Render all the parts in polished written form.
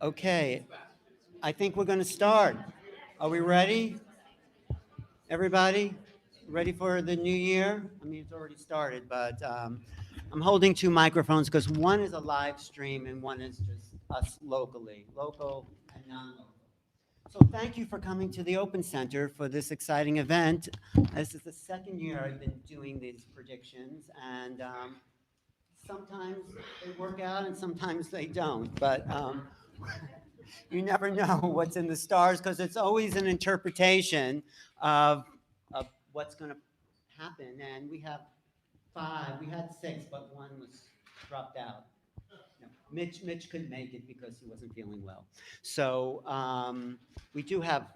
Okay, I think we're going to start. Are we ready? Everybody? Ready for the new year? I mean, it's already started, but I'm holding two microphones because one is a live stream and one is just us locally, local and non-local. So thank you for coming to the Open Center for this exciting event. This is the second year I've been doing these predictions, and sometimes they work out and sometimes they don't. But you never know what's in the stars because it's always an interpretation of, of what's going to happen. And we have five, we had six, but one was dropped out. No, Mitch couldn't make it because he wasn't feeling well. So we do have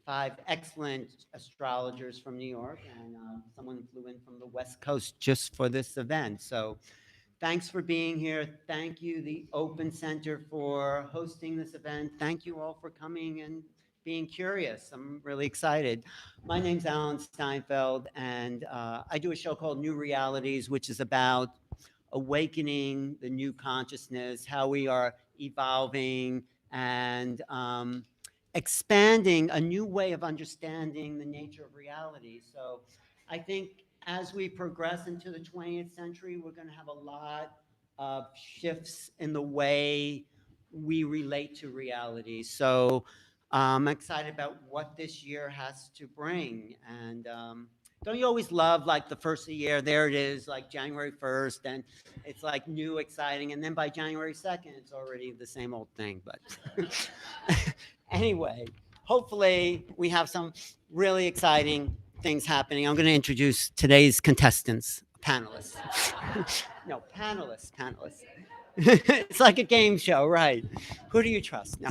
five excellent astrologers from New York, and someone flew in from the West Coast just for this event. So thanks for being here. Thank you, the Open Center, for hosting this event. Thank you all for coming and being curious. I'm really excited. My name's Alan Steinfeld, and I do a show called New Realities, which is about awakening the new consciousness, how we are evolving and expanding a new way of understanding the nature of reality. So I think as we progress into the 20th century, we're going to have a lot of shifts in the way we relate to reality. So I'm excited about what this year has to bring. And don't you always love like the first of the year, there it is, like January 1st, and it's like new, exciting, and then by January 2nd, it's already the same old thing. But anyway, hopefully we have some really exciting things happening. I'm going to introduce today's contestants, panelists. No, panelists. It's like a game show, right? Who do you trust? No.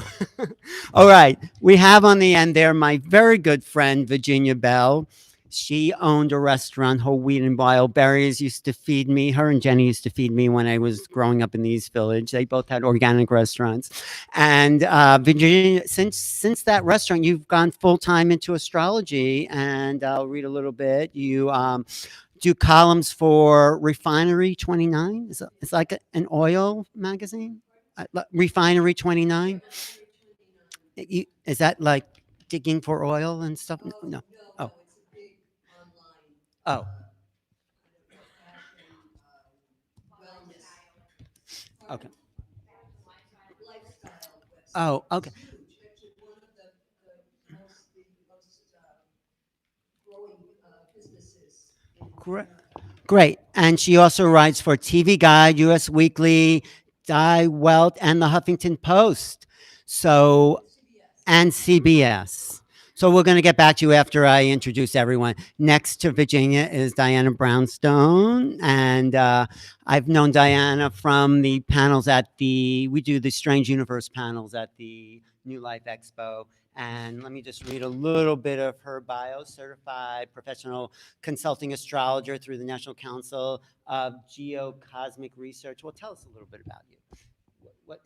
All right. We have on the end there my very good friend, Virginia Bell. She owned a restaurant, Whole Wheat and Wild Berries, used to feed me. Her and Jenny used to feed me when I was growing up in the East Village. They both had organic restaurants. And Virginia, since that restaurant, you've gone full time into astrology. And I'll read a little bit. You do columns for Refinery 29. It's like an oil magazine. Refinery 29. Is that like digging for oil and stuff? No. Oh. Oh. Okay. Oh, okay. Great. Great. And she also writes for TV Guide, US Weekly, Die Welt, and the Huffington Post. So, and CBS. So we're going to get back to you after I introduce everyone. Next to Virginia is Diana Brownstone. And I've known Diana from the panels we do the Strange Universe panels at the New Life Expo. And let me just read a little bit of her bio. Certified professional consulting astrologer through the National Council of Geocosmic Research. Well, tell us a little bit about you. What?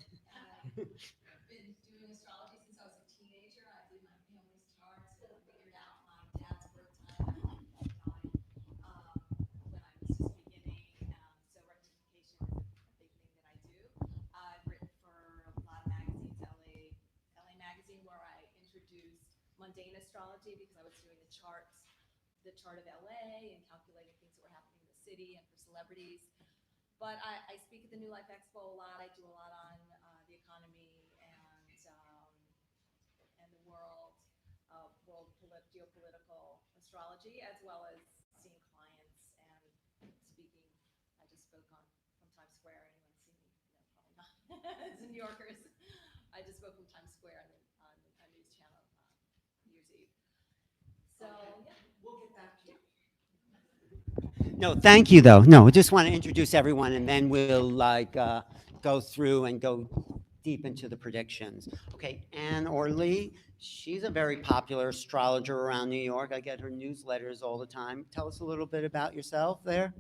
No, thank you though. No, I just want to introduce everyone and then we'll go through and go deep into the predictions. Okay, Anne Ortlee, she's a very popular astrologer around New York. I get her newsletters all the time. Tell us a little bit about yourself there.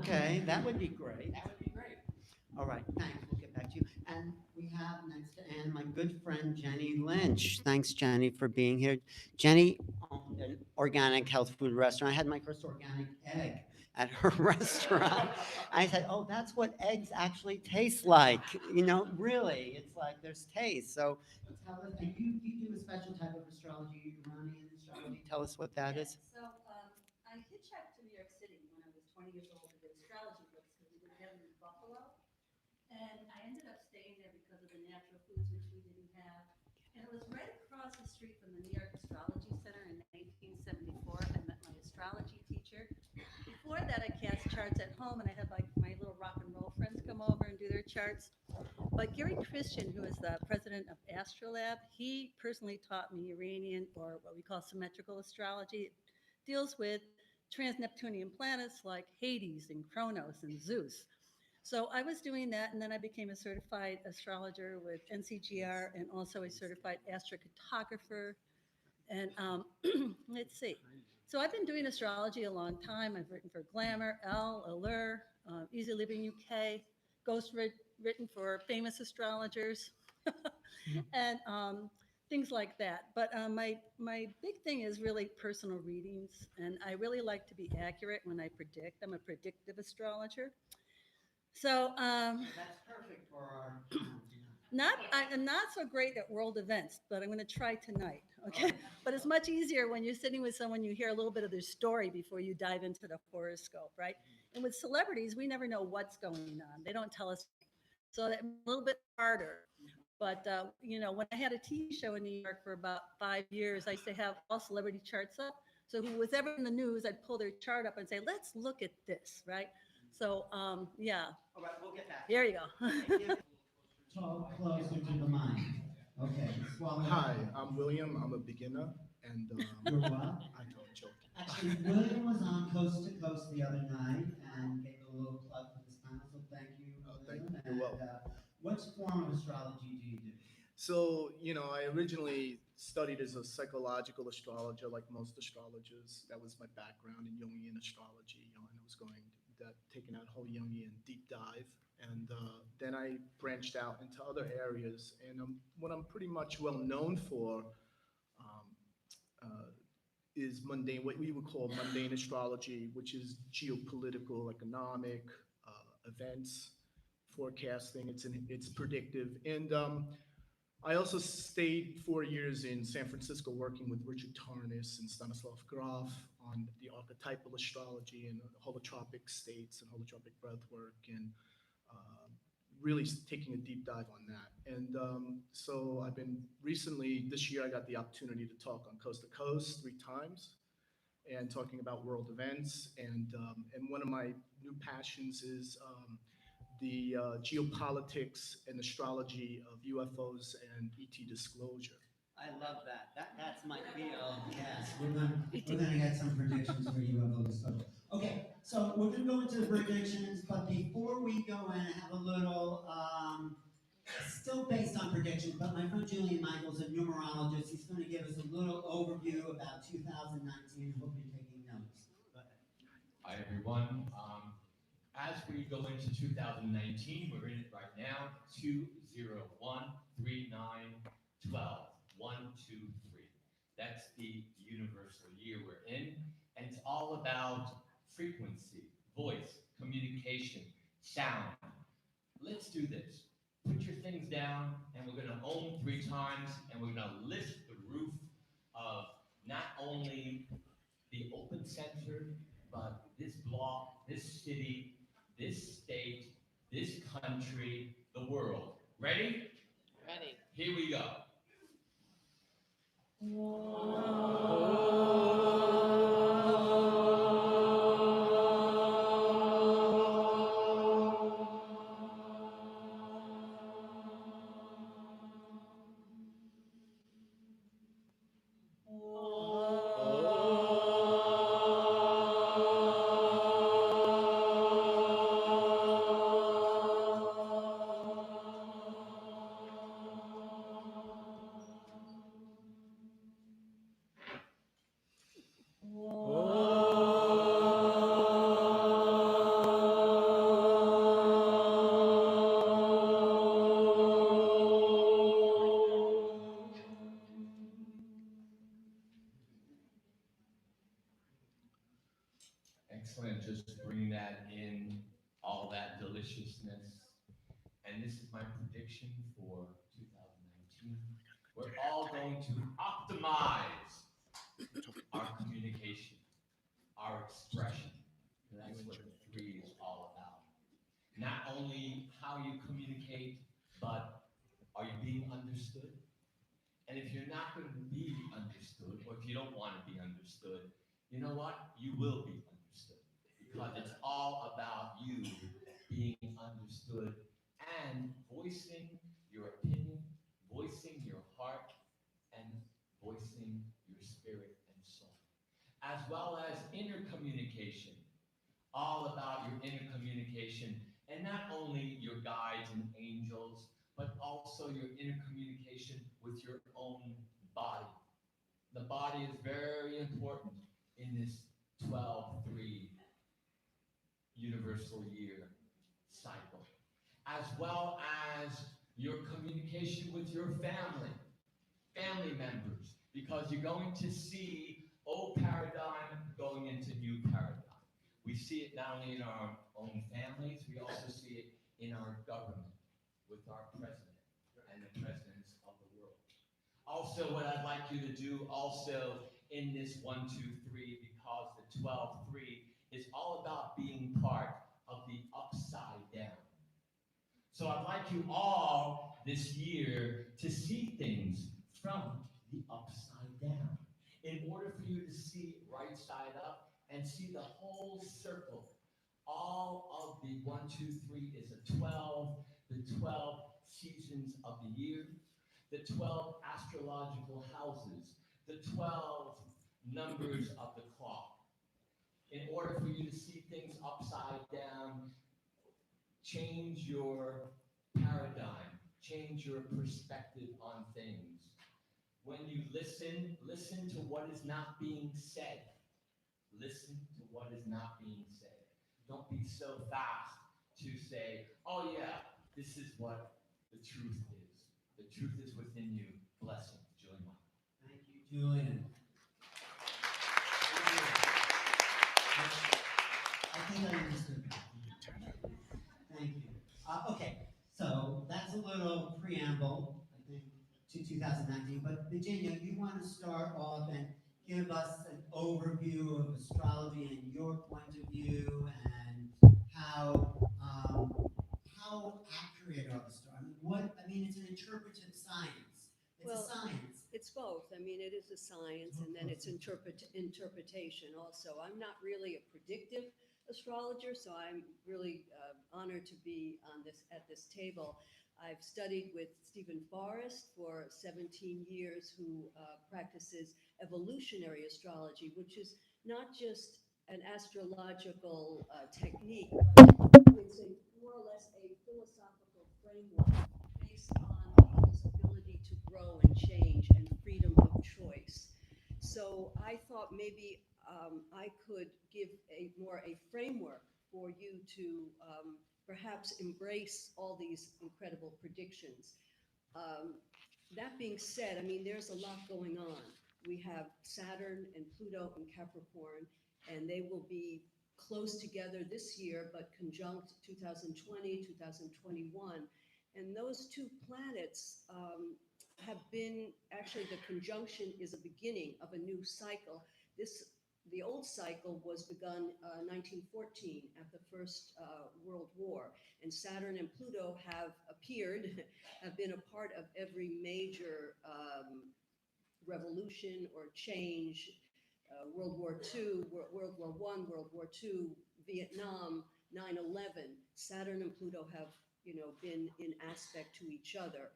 Okay, that would be great. That would be great. All right, thanks. We'll get back to you. And we have next to Anne, my good friend Jenny Lynch. Thanks, Jenny, for being here. Jenny owned an organic health food restaurant. I had my first organic egg at her restaurant. I said, oh, that's what eggs actually taste like. You know, really, it's like there's taste. So tell us, and you do a special type of astrology, Iranian astrology. Tell us what that is. So I hitchhiked to New York City when I was 20 years old to get astrology books because we didn't have them in Buffalo. And I ended up staying there because of the natural foods, which we didn't have. And it was right across the street from the New York Astrology Center in 1974. I met my astrology teacher. Before that, I cast charts at home, and I had like my little rock and roll friends come over and do their charts. But Gary Christian, who is the president of Astrolab, he personally taught me Uranian, or what we call symmetrical astrology. It deals with trans-Neptunian planets like Hades and Kronos and Zeus. So I was doing that, and then I became a certified astrologer with NCGR and also a certified astrocartographer. And let's see. So I've been doing astrology a long time. I've written for Glamour, Elle, Allure, Easy Living UK, written for famous astrologers, and things like that. But my big thing is really personal readings, and I really like to be accurate when I predict. I'm a predictive astrologer. So That's perfect for our I'm not so great at world events, but I'm going to try tonight. Okay, but it's much easier when you're sitting with someone, you hear a little bit of their story before you dive into the horoscope, right? And with celebrities, we never know what's going on. They don't tell us, so that's a little bit harder. But when I had a TV show in New York for about 5 years, I used to have all celebrity charts up. So who was ever in the news, I'd pull their chart up and say, "Let's look at this," right? So yeah. All right, we'll get back. There you go. Talk closer to the mic. Okay, swallow. Hi, I'm William. I'm a beginner, and You're what? I don't joke. Actually, William was on Coast to Coast the other night and gave a little plug for this panel, so thank you, Thank William. you. You're welcome. What form of astrology do you do? So, I originally studied as a psychological astrologer, like most astrologers. That was my background in Jungian astrology, and I was taking that whole Jungian deep dive. And then I branched out into other areas. And what I'm pretty much well known for um, is mundane, what we would call mundane astrology, which is geopolitical, economic events, forecasting. It's predictive. And I also stayed 4 years in San Francisco working with Richard Tarnas and Stanislav Grof on the archetypal astrology and holotropic states and holotropic breathwork, and really taking a deep dive on that. And so I've been recently, this year, I got the opportunity to talk on Coast to Coast 3 times and talking about world events. And one of my new passions is the geopolitics and astrology of UFOs and ET disclosure. I love that. That's my field. Yes, we're gonna get some predictions for UFO disclosure. Okay, so we're gonna go into the predictions, but before we go in, I have a little still based on predictions, but my friend Julian Michaels, a numerologist, he's going to give us a little overview about 2019. Hope you're taking notes. Go ahead. Hi, everyone. As we go into 2019, we're in it right now. 2013912. 1, 2, 3. That's the universal year we're in. And it's all about frequency, voice, communication, sound. Let's do this. Put your things down, and we're going to ohm 3 times, and we're going to lift the roof of not only the open center, but this block, this city, this state, this country, the world. Ready? Ready. Here we go. Excellent. Just bring that in, all that deliciousness. And this is my prediction for 2019. We're all going to optimize our communication, our expression. And that's what the 3 is all about. Not only how you communicate, but are you being understood? And if you're not going to be understood, or if you don't want to be understood, you know what? You will be understood. Because it's all about you being understood and voicing your opinion, voicing your heart, and voicing your spirit and soul. As well as inner communication, all about your inner communication, and not only your guides and angels, but also your inner communication with your own body. The body is very important in this 12-3 universal year cycle, as well as your communication with your family members, because you're going to see old paradigm going into new paradigm. We see it not only in our own families, we also see it in our government, with our president and the presidents of the world. Also, what I'd like you to do also in this 1, 2, 3, because the 12-3 is all about being part of the upside down. So I'd like you all this year to see things from the upside down, in order for you to see it right side up and see the whole circle. All of the 1, 2, 3 is a 12, the 12 seasons of the year, the 12 astrological houses, the 12 numbers of the clock. In order for you to see things upside down, change your paradigm, change your perspective on things. When you listen, listen to what is not being said. Listen to what is not being said. Don't be so fast to say, oh yeah, this is what the truth is. The truth is within you. Blessings, Julian. Thank you, Julian. I think I understood that. Thank you. Okay, so that's a little preamble, I think, to 2019. But Virginia, you want to start off and give us an overview of astrology and your point of view, and how accurate are the stars? I mean, it's an interpretive science. It's a science. It's both. I mean, it is a science, and then it's interpretation also. I'm not really a predictive astrologer, so I'm really honored to be at this table. I've studied with Stephen Forrest for 17 years, who practices evolutionary astrology, which is not just an astrological technique, but it's more or less a philosophical framework based on people's ability to grow and change and freedom of choice. So I thought maybe I could give a framework for you to perhaps embrace all these incredible predictions. That being said, I mean, there's a lot going on. We have Saturn and Pluto in Capricorn, and they will be close together this year, but conjunct 2020, 2021. And those two planets have been, actually the conjunction is a beginning of a new cycle. The old cycle was begun 1914 at the First World War, and Saturn and Pluto have been a part of every major revolution or change. World War II, World War I, World War II, Vietnam, 9/11. Saturn and Pluto have, been in aspect to each other.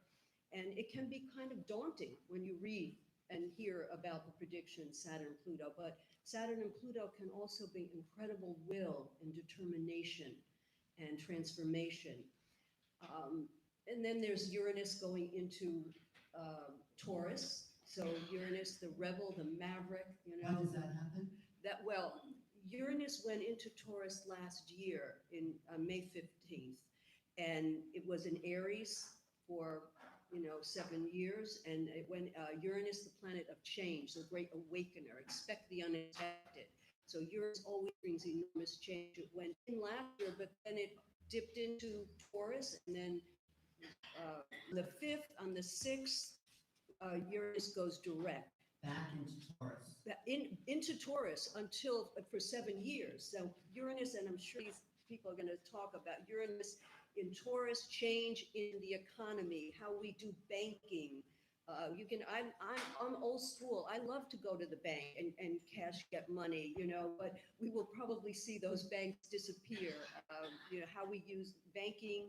And it can be kind of daunting when you read and hear about the predictions, Saturn, Pluto. But Saturn and Pluto can also bring incredible will and determination and transformation. And then there's Uranus going into Taurus. So Uranus, the rebel, the maverick, When does that happen? Uranus went into Taurus last year in May 15th, and it was in Aries for 7 years, and it went Uranus, the planet of change, the great awakener. Expect the unexpected. So Uranus always brings enormous change. It went in last year, but then it dipped into Taurus, and then the 5th, on the 6th, Uranus goes direct. Back into Taurus. Into Taurus until for 7 years. So Uranus, and I'm sure these people are going to talk about Uranus in Taurus, change in the economy, how we do banking. I'm old school. I love to go to the bank and get money, but we will probably see those banks disappear. How we use banking,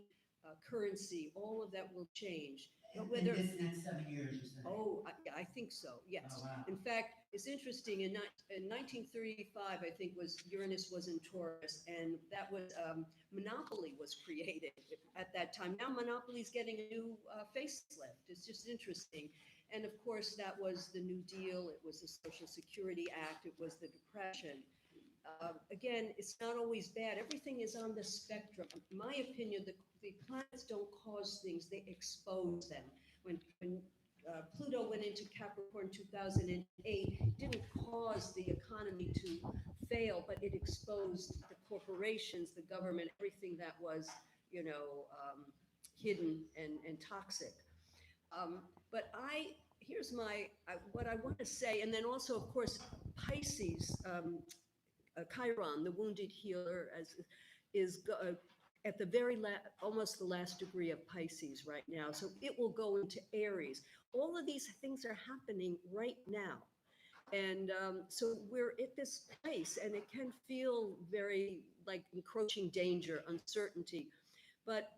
currency, all of that will change. But whether, in this next 7 years, you said? yeah, I think so, yes. Oh, wow. In fact, it's interesting, in 1935, I think Uranus was in Taurus, and that was, monopoly was created at that time. Now monopoly's getting a new facelift. It's just interesting. And of course, that was the New Deal, it was the Social Security Act, it was the Depression. Again, it's not always bad. Everything is on the spectrum. In my opinion, the planets don't cause things, they expose them. When Pluto went into Capricorn 2008, it didn't cause the economy to fail, but it exposed the corporations, the government, everything that was, hidden and toxic. But here's what I want to say, and then also, of course, Pisces, Chiron, the wounded healer, is at the very almost the last degree of Pisces right now. So it will go into Aries. All of these things are happening right now. And so we're at this place, and it can feel very like encroaching danger, uncertainty. But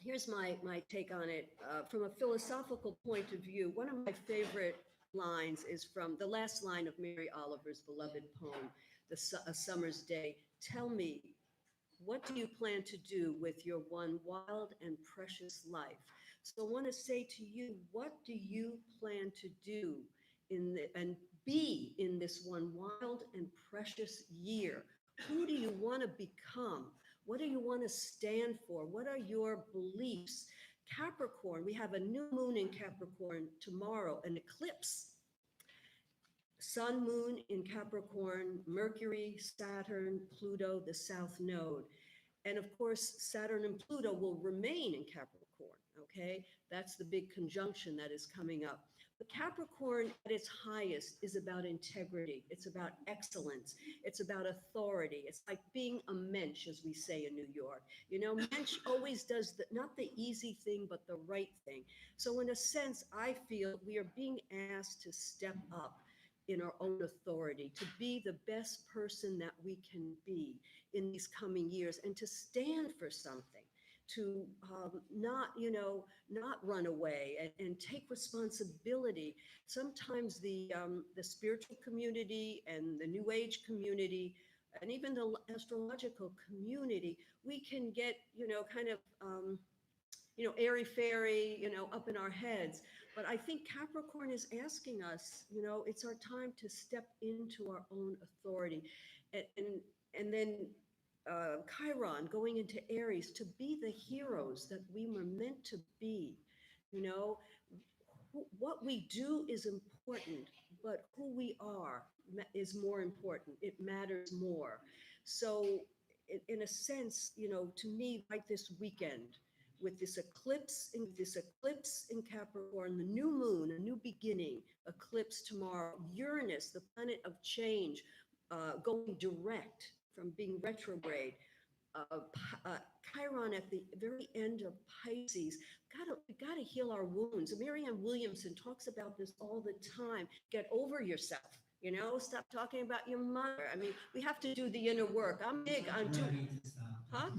here's my take on it. From a philosophical point of view, one of my favorite lines is from the last line of Mary Oliver's beloved poem, A Summer's Day. Tell me, what do you plan to do with your one wild and precious life? So I want to say to you, what do you plan to do and be in this one wild and precious year? Who do you want to become? What do you want to stand for? What are your beliefs? Capricorn, we have a new moon in Capricorn tomorrow, an eclipse. Sun, moon in Capricorn, Mercury, Saturn, Pluto, the South Node. And of course, Saturn and Pluto will remain in Capricorn, okay? That's the big conjunction that is coming up. But Capricorn at its highest is about integrity. It's about excellence. It's about authority. It's like being a mensch, as we say in New York. Mensch always does not the easy thing, but the right thing. So in a sense, I feel we are being asked to step up in our own authority, to be the best person that we can be in these coming years, and to stand for something, to not run away and take responsibility. Sometimes the spiritual community and the New Age community, and even the astrological community, we can get, kind of, airy-fairy, up in our heads. But I think Capricorn is asking us, it's our time to step into our own authority. And then Chiron going into Aries, to be the heroes that we were meant to be. What we do is important, but who we are is more important. It matters more. So in a sense, to me, like this weekend, with this eclipse in Capricorn, the new moon, a new beginning, eclipse tomorrow, Uranus, the planet of change, going direct from being retrograde, Chiron at the very end of Pisces. We gotta heal our wounds. Marianne Williamson talks about this all the time. Get over yourself. Stop talking about your mother. I mean, we have to do the inner work. I'm big on doing. Huh?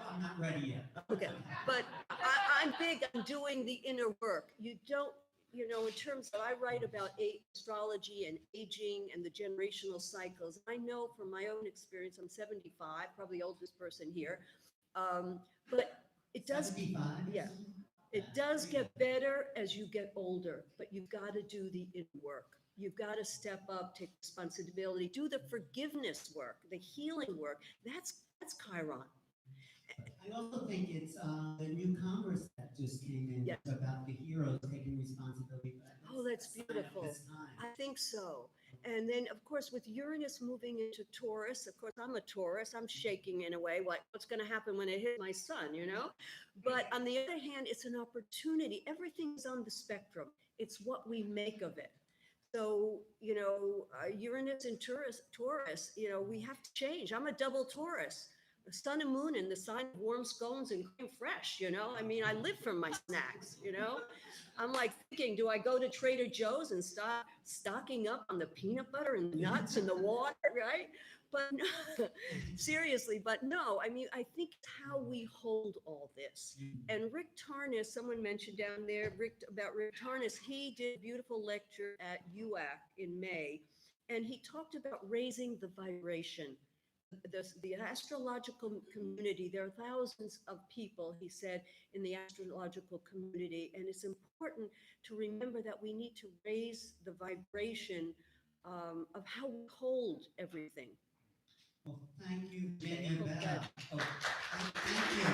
I'm not ready yet. Okay, but I'm big on doing the inner work. You don't, in terms of, I write about astrology and aging and the generational cycles. I know from my own experience, I'm 75, probably the oldest person here, but it does, 75? yeah, it does get better as you get older, but you've got to do the inner work. You've got to step up, take responsibility, do the forgiveness work, the healing work. That's Chiron. I also think it's the new Congress that just came in, Yes. about the heroes taking responsibility. Oh, that's a sign of beautiful. this time. I think so. And then, of course, with Uranus moving into Taurus, of course, I'm a Taurus. I'm shaking in a way, like what's going to happen when it hits my sun, you know? But on the other hand, it's an opportunity. Everything's on the spectrum. It's what we make of it. So, Uranus and Taurus, we have to change. I'm a double Taurus. The sun and moon and the sign of warm scones and cream fresh, I mean, I live for my snacks, I'm like thinking, do I go to Trader Joe's and start stocking up on the peanut butter and the nuts and the water, right? But no, seriously, but no, I mean, I think it's how we hold all this. And Rick Tarnas, someone mentioned down there, about Rick Tarnas, he did a beautiful lecture at UAC in May, and he talked about raising the vibration. The astrological community, there are thousands of people, he said, in the astrological community, and it's important to remember that we need to raise the vibration of how we hold everything. Well, thank you, Okay, Jenny I and hope Beth. that- Oh, thank you.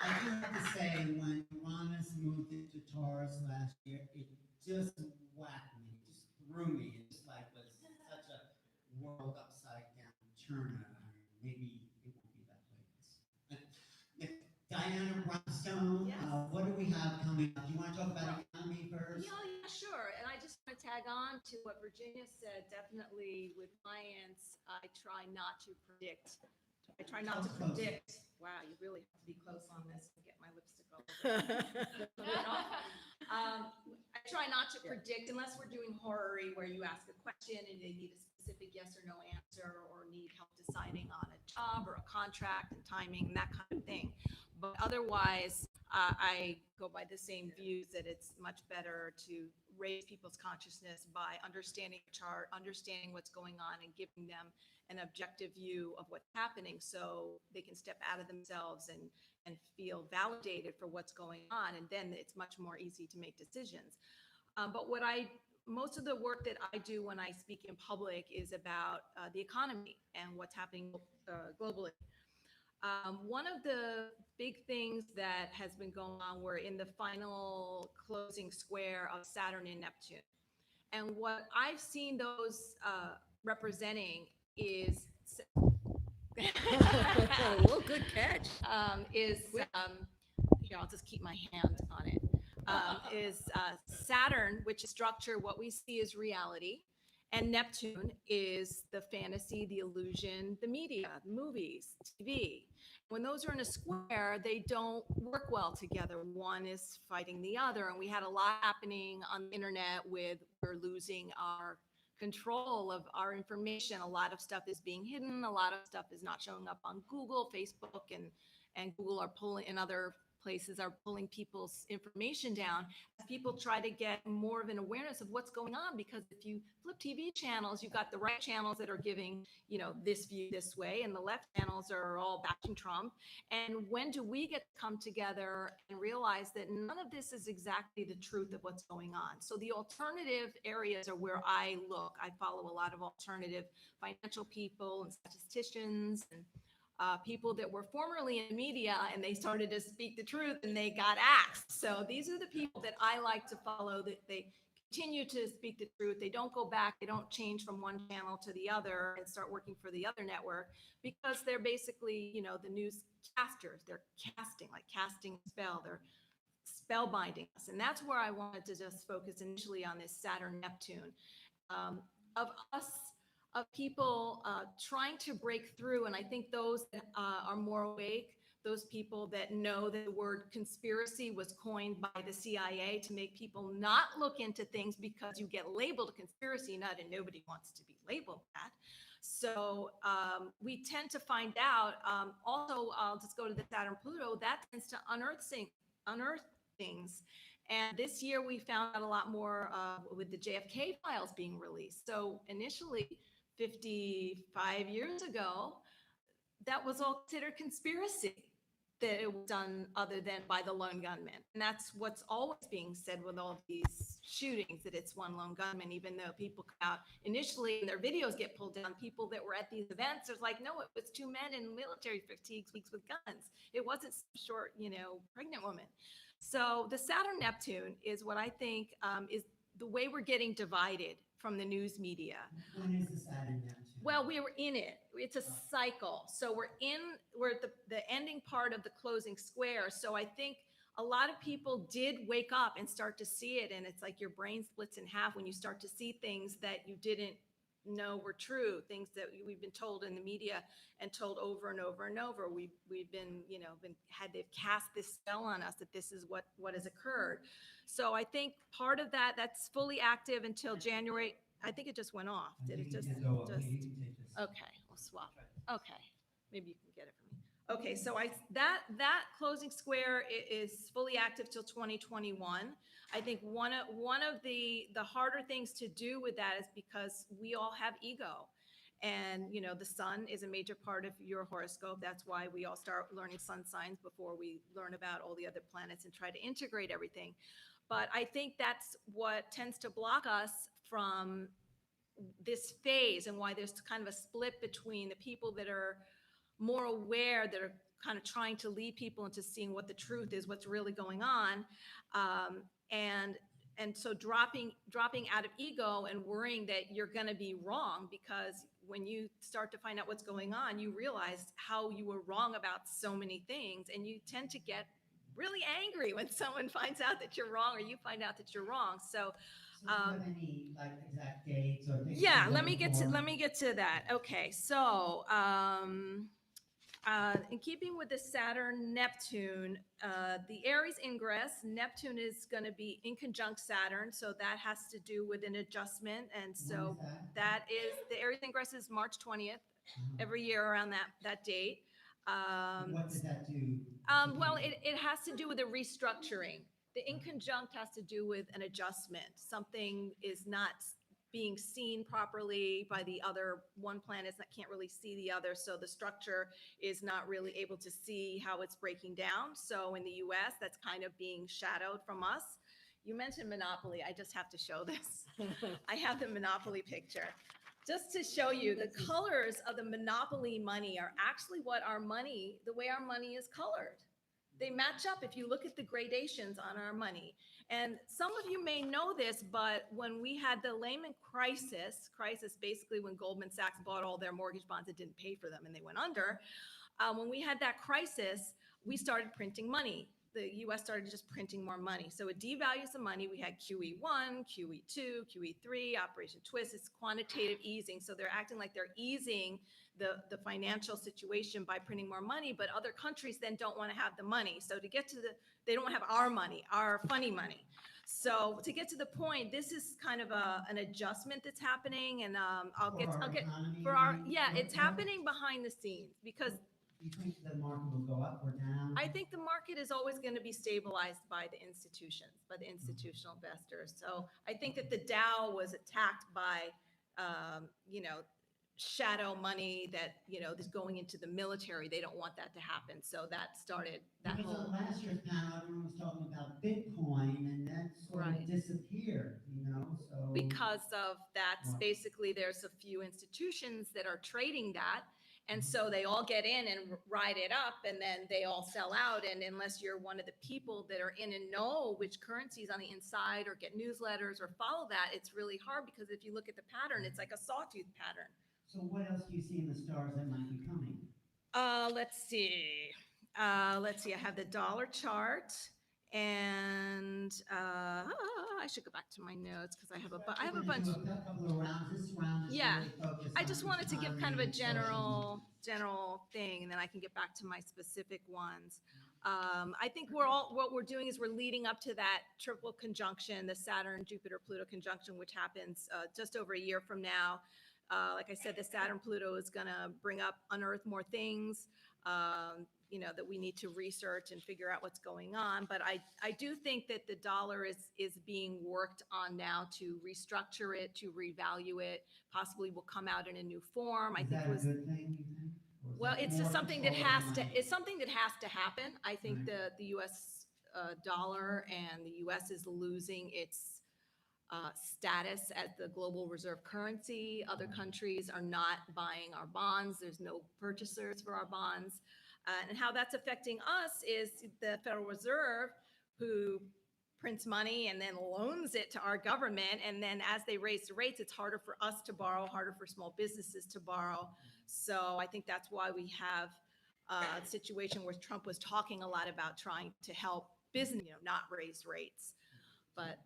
I do have to say, when Uranus moved into Taurus last year, it just whacked me, it just threw me. It just like was such a world upside down turner. I mean, maybe it won't be that way. Diana Brownstone, Yes. What do we have coming up? Do you want to talk about economy first? Yeah, sure. And I just want to tag on to what Virginia said. Definitely with clients, I try not to predict. I try not to predict. Wow, you really have to be close on this to get my lipstick all over. I try not to predict unless we're doing horror where you ask a question and they need a specific yes or no answer or need help deciding on a job or a contract and timing and that kind of thing. But otherwise, I go by the same views that it's much better to raise people's consciousness by understanding the chart, understanding what's going on, and giving them an objective view of what's happening so they can step out of themselves and feel validated for what's going on. And then it's much more easy to make decisions. But most of the work that I do when I speak in public is about the economy and what's happening globally. One of the big things that has been going on, we're in the final closing square of Saturn and Neptune. And what I've seen those representing is Well, good catch. Here, I'll just keep my hand on it. Is Saturn, which is structure, what we see is reality. And Neptune is the fantasy, the illusion, the media, movies, TV. When those are in a square, they don't work well together. One is fighting the other. And we had a lot happening on the internet with we're losing our control of our information. A lot of stuff is being hidden. A lot of stuff is not showing up on Google, Facebook, and Google are pulling, and other places are pulling people's information down as people try to get more of an awareness of what's going on. Because if you flip TV channels, you've got the right channels that are giving, this view this way, and the left channels are all bashing Trump. And when do we get to come together and realize that none of this is exactly the truth of what's going on? So the alternative areas are where I look. I follow a lot of alternative financial people and statisticians and people that were formerly in media, and they started to speak the truth and they got axed. So these are the people that I like to follow, that they continue to speak the truth. They don't go back. They don't change from one channel to the other and start working for the other network, because they're basically, the newscasters. They're casting a spell. They're spellbinding us. And that's where I wanted to just focus initially on this Saturn Neptune, of people trying to break through. And I think those that are more awake, those people that know that the word conspiracy was coined by the CIA to make people not look into things because you get labeled a conspiracy nut, and nobody wants to be labeled that. So we tend to find out, also, I'll just go to the Saturn Pluto, that tends to unearth things. And this year we found out a lot more with the JFK files being released. So initially, 55 years ago, that was all considered conspiracy, that it was done other than by the lone gunman. And that's what's always being said with all of these shootings, that it's one lone gunman, even though people come out initially and their videos get pulled down. People that were at these events, there's like, no, it was two men in military fatigues with guns. It wasn't some short, pregnant woman. So the Saturn Neptune is what I think is the way we're getting divided from the news media. When is the Saturn Neptune? Well, we were in it. It's a cycle. So we're at the ending part of the closing square. So I think a lot of people did wake up and start to see it. And it's like your brain splits in half when you start to see things that you didn't know were true, things that we've been told in the media and told over and over and over. We've been, they've cast this spell on us that this is what has occurred. So I think part of that's fully active until January. I think it just went off. Did it just? Okay, we'll swap. Okay, maybe you can get it from me. Okay, so that closing square is fully active till 2021. I think one of the harder things to do with that is because we all have ego. And, the sun is a major part of your horoscope. That's why we all start learning sun signs before we learn about all the other planets and try to integrate everything. But I think that's what tends to block us from this phase, and why there's kind of a split between the people that are more aware, that are kind of trying to lead people into seeing what the truth is, what's really going on. And so dropping out of ego and worrying that you're going to be wrong, because when you start to find out what's going on, you realize how you were wrong about so many things, and you tend to get really angry when someone finds out that you're wrong, or you find out that you're wrong. So do you have any exact dates or things? yeah, let me get to that. Okay, so in keeping with the Saturn Neptune, the Aries ingress, Neptune is going to be in conjunct Saturn, so that has to do with an adjustment. And so that is, the Aries ingress is March 20th every year around that date. What does that do? Well, it has to do with a restructuring. The inconjunct has to do with an adjustment. Something is not being seen properly by the other one planet that can't really see the other. So the structure is not really able to see how it's breaking down. So in the US, that's kind of being shadowed from us. You mentioned Monopoly. I just have to show this. I have the Monopoly picture. Just to show you, the colors of the Monopoly money are actually what our money, the way our money is colored. They match up if you look at the gradations on our money. And some of you may know this, but when we had the Lehman crisis basically when Goldman Sachs bought all their mortgage bonds, it didn't pay for them and they went under. When we had that crisis, we started printing money. The US started just printing more money. So it devalues the money. We had QE1, QE2, QE3, Operation Twist. It's quantitative easing. So they're acting like they're easing the financial situation by printing more money, but other countries then don't want to have the money. So to get to they don't have our money, our funny money. So to get to the point, this is kind of an adjustment that's happening, and it's happening behind the scenes, because you think the market will go up or down? I think the market is always going to be stabilized by the institutions, by the institutional investors. So I think that the Dow was attacked by, shadow money that, is going into the military. They don't want that to happen. So that started that because whole. on last year's panel, everyone was talking about Bitcoin, and that sort of disappeared, so. Because of that's basically, there's a few institutions that are trading that. And so they all get in and ride it up, and then they all sell out. And unless you're one of the people that are in and know which currencies on the inside, or get newsletters or follow that, it's really hard, because if you look at the pattern, it's like a sawtooth pattern. So what else do you see in the stars that might be coming? Let's see. I have the dollar chart, and I should go back to my notes because I have a bunch. A couple of rounds. This round is Yeah, really focused I on just wanted to give kind of a economy, general thing, and then I can get back to my specific ones. I think what we're doing is we're leading up to that triple conjunction, the Saturn-Jupiter-Pluto conjunction, which happens just over a year from now. Like I said, the Saturn-Pluto is going to unearth more things, that we need to research and figure out what's going on. But I do think that the dollar is being worked on now to restructure it, to revalue it, possibly will come out in a new form. Is that a good thing, you think? Well, it's just something that has to happen. I think the U.S. Dollar and the U.S. is losing its status as the global reserve currency. Other countries are not buying our bonds. There's no purchasers for our bonds. And how that's affecting us is the Federal Reserve, who prints money and then loans it to our government. And then as they raise the rates, it's harder for us to borrow, harder for small businesses to borrow. So I think that's why we have a situation where Trump was talking a lot about trying to help business, not raise rates. But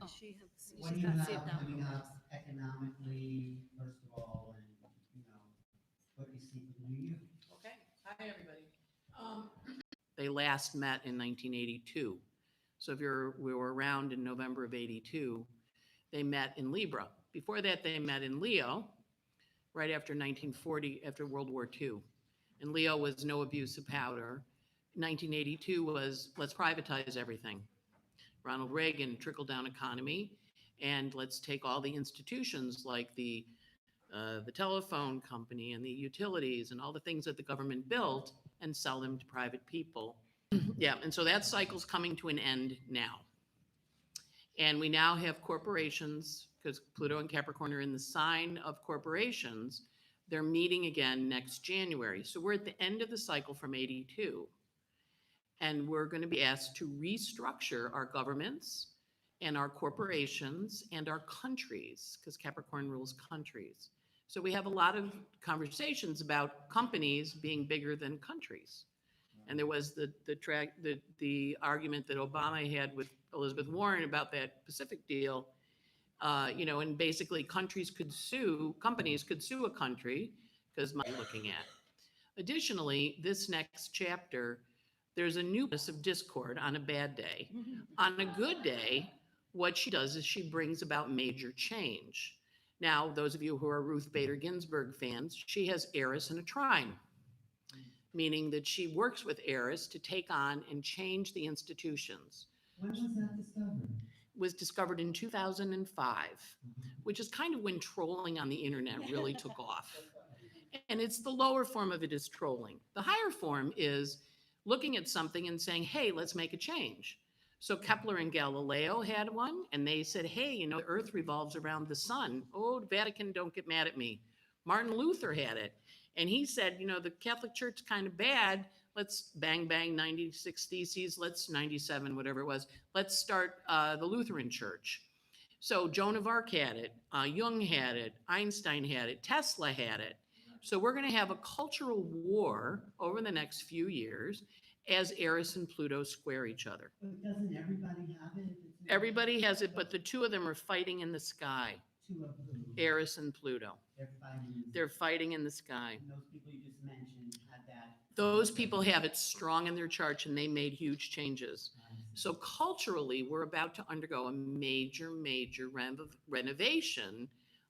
Oh, does she have? What do she's you not have saved down. coming up economically, first of all, and, what you see for the new year? Okay, hi, everybody. They last met in 1982. So if we were around in November of 82, they met in Libra. Before that, they met in Leo, right after 1940, after World War II. And Leo was no abuse of power. 1982 was let's privatize everything. Ronald Reagan, trickle-down economy, and let's take all the institutions like the telephone company and the utilities and all the things that the government built and sell them to private people. Yeah, and so that cycle's coming to an end now. And we now have corporations, because Pluto and Capricorn are in the sign of corporations. They're meeting again next January. So we're at the end of the cycle from 82. And we're going to be asked to restructure our governments and our corporations and our countries, because Capricorn rules countries. So we have a lot of conversations about companies being bigger than countries. And there was the argument that Obama had with Elizabeth Warren about that Pacific deal, and basically companies could sue a country because money looking at. Additionally, this next chapter, there's a newness of discord on a bad day. On a good day, what she does is she brings about major change. Now, those of you who are Ruth Bader Ginsburg fans, she has Eris in a trine, meaning that she works with Eris to take on and change the institutions. When was that discovered? Was discovered in 2005, which is kind of when trolling on the internet really took off. And it's the lower form of it is trolling. The higher form is looking at something and saying, hey, let's make a change. So Kepler and Galileo had one, and they said, hey, the Earth revolves around the sun. Oh, the Vatican, don't get mad at me. Martin Luther had it. And he said, the Catholic Church is kind of bad. Let's bang, 96 Theses, let's 97, whatever it was. Let's start the Lutheran Church. So Joan of Arc had it, Jung had it, Einstein had it, Tesla had it. So we're going to have a cultural war over the next few years as Eris and Pluto square each other. But doesn't everybody have it? Everybody has it, but the two of them are fighting in the sky, Two of who? Eris and Pluto. They're fighting. They're fighting in the sky. And those people you just mentioned had that. Those people have it strong in their charts and they made huge changes. So culturally, we're about to undergo a major renovation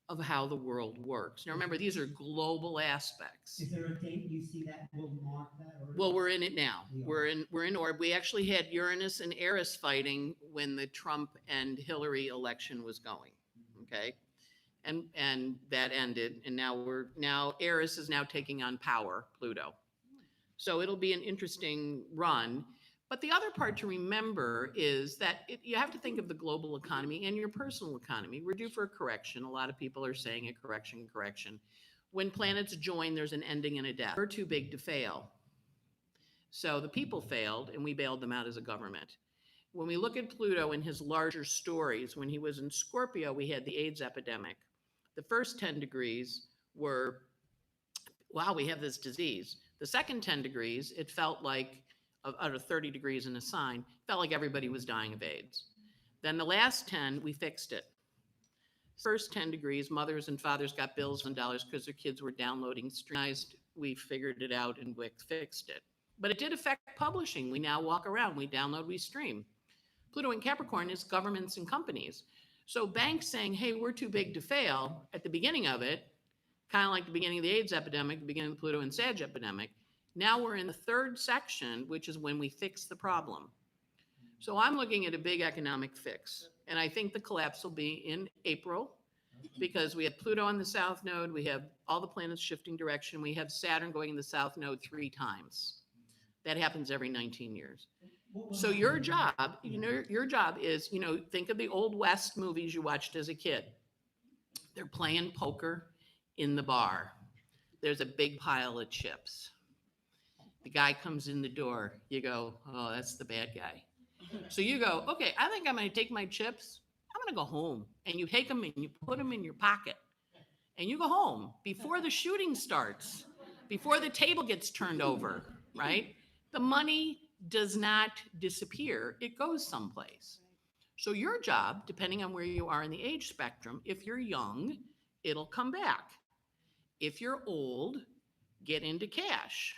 of how the world works. Now remember, these are global aspects. Is there a date you see that will mark that? Or Well, we're in it now. We are. We're in orb. We actually had Uranus and Eris fighting when the Trump and Hillary election was going. Okay. And that ended. And now Eris is now taking on power, Pluto. So it'll be an interesting run. But the other part to remember is that you have to think of the global economy and your personal economy. We're due for a correction. A lot of people are saying a correction. When planets join, there's an ending and a death. We're too big to fail. So the people failed and we bailed them out as a government. When we look at Pluto and his larger stories, when he was in Scorpio, we had the AIDS epidemic. The first 10 degrees were, wow, we have this disease. The second 10 degrees, it felt like, out of 30 degrees in a sign, felt like everybody was dying of AIDS. Then the last 10, we fixed it. First 10 degrees, mothers and fathers got bills and dollars because their kids were downloading streams. We figured it out and we fixed it. But it did affect publishing. We now walk around, we download, we stream. Pluto in Capricorn is governments and companies. So banks saying, hey, we're too big to fail at the beginning of it, kind of like the beginning of the AIDS epidemic, the beginning of the Pluto and Sag epidemic. Now we're in the third section, which is when we fix the problem. So I'm looking at a big economic fix. And I think the collapse will be in April because we have Pluto on the south node. We have all the planets shifting direction. We have Saturn going in the south node 3 times. That happens every 19 years. So your job, your job is, think of the old West movies you watched as a kid. They're playing poker in the bar. There's a big pile of chips. The guy comes in the door. You go, oh, that's the bad guy. So you go, okay, I think I'm going to take my chips. I'm going to go home. And you take them and you put them in your pocket. And you go home before the shooting starts, before the table gets turned over, right? The money does not disappear. It goes someplace. So your job, depending on where you are in the age spectrum, if you're young, it'll come back. If you're old, get into cash.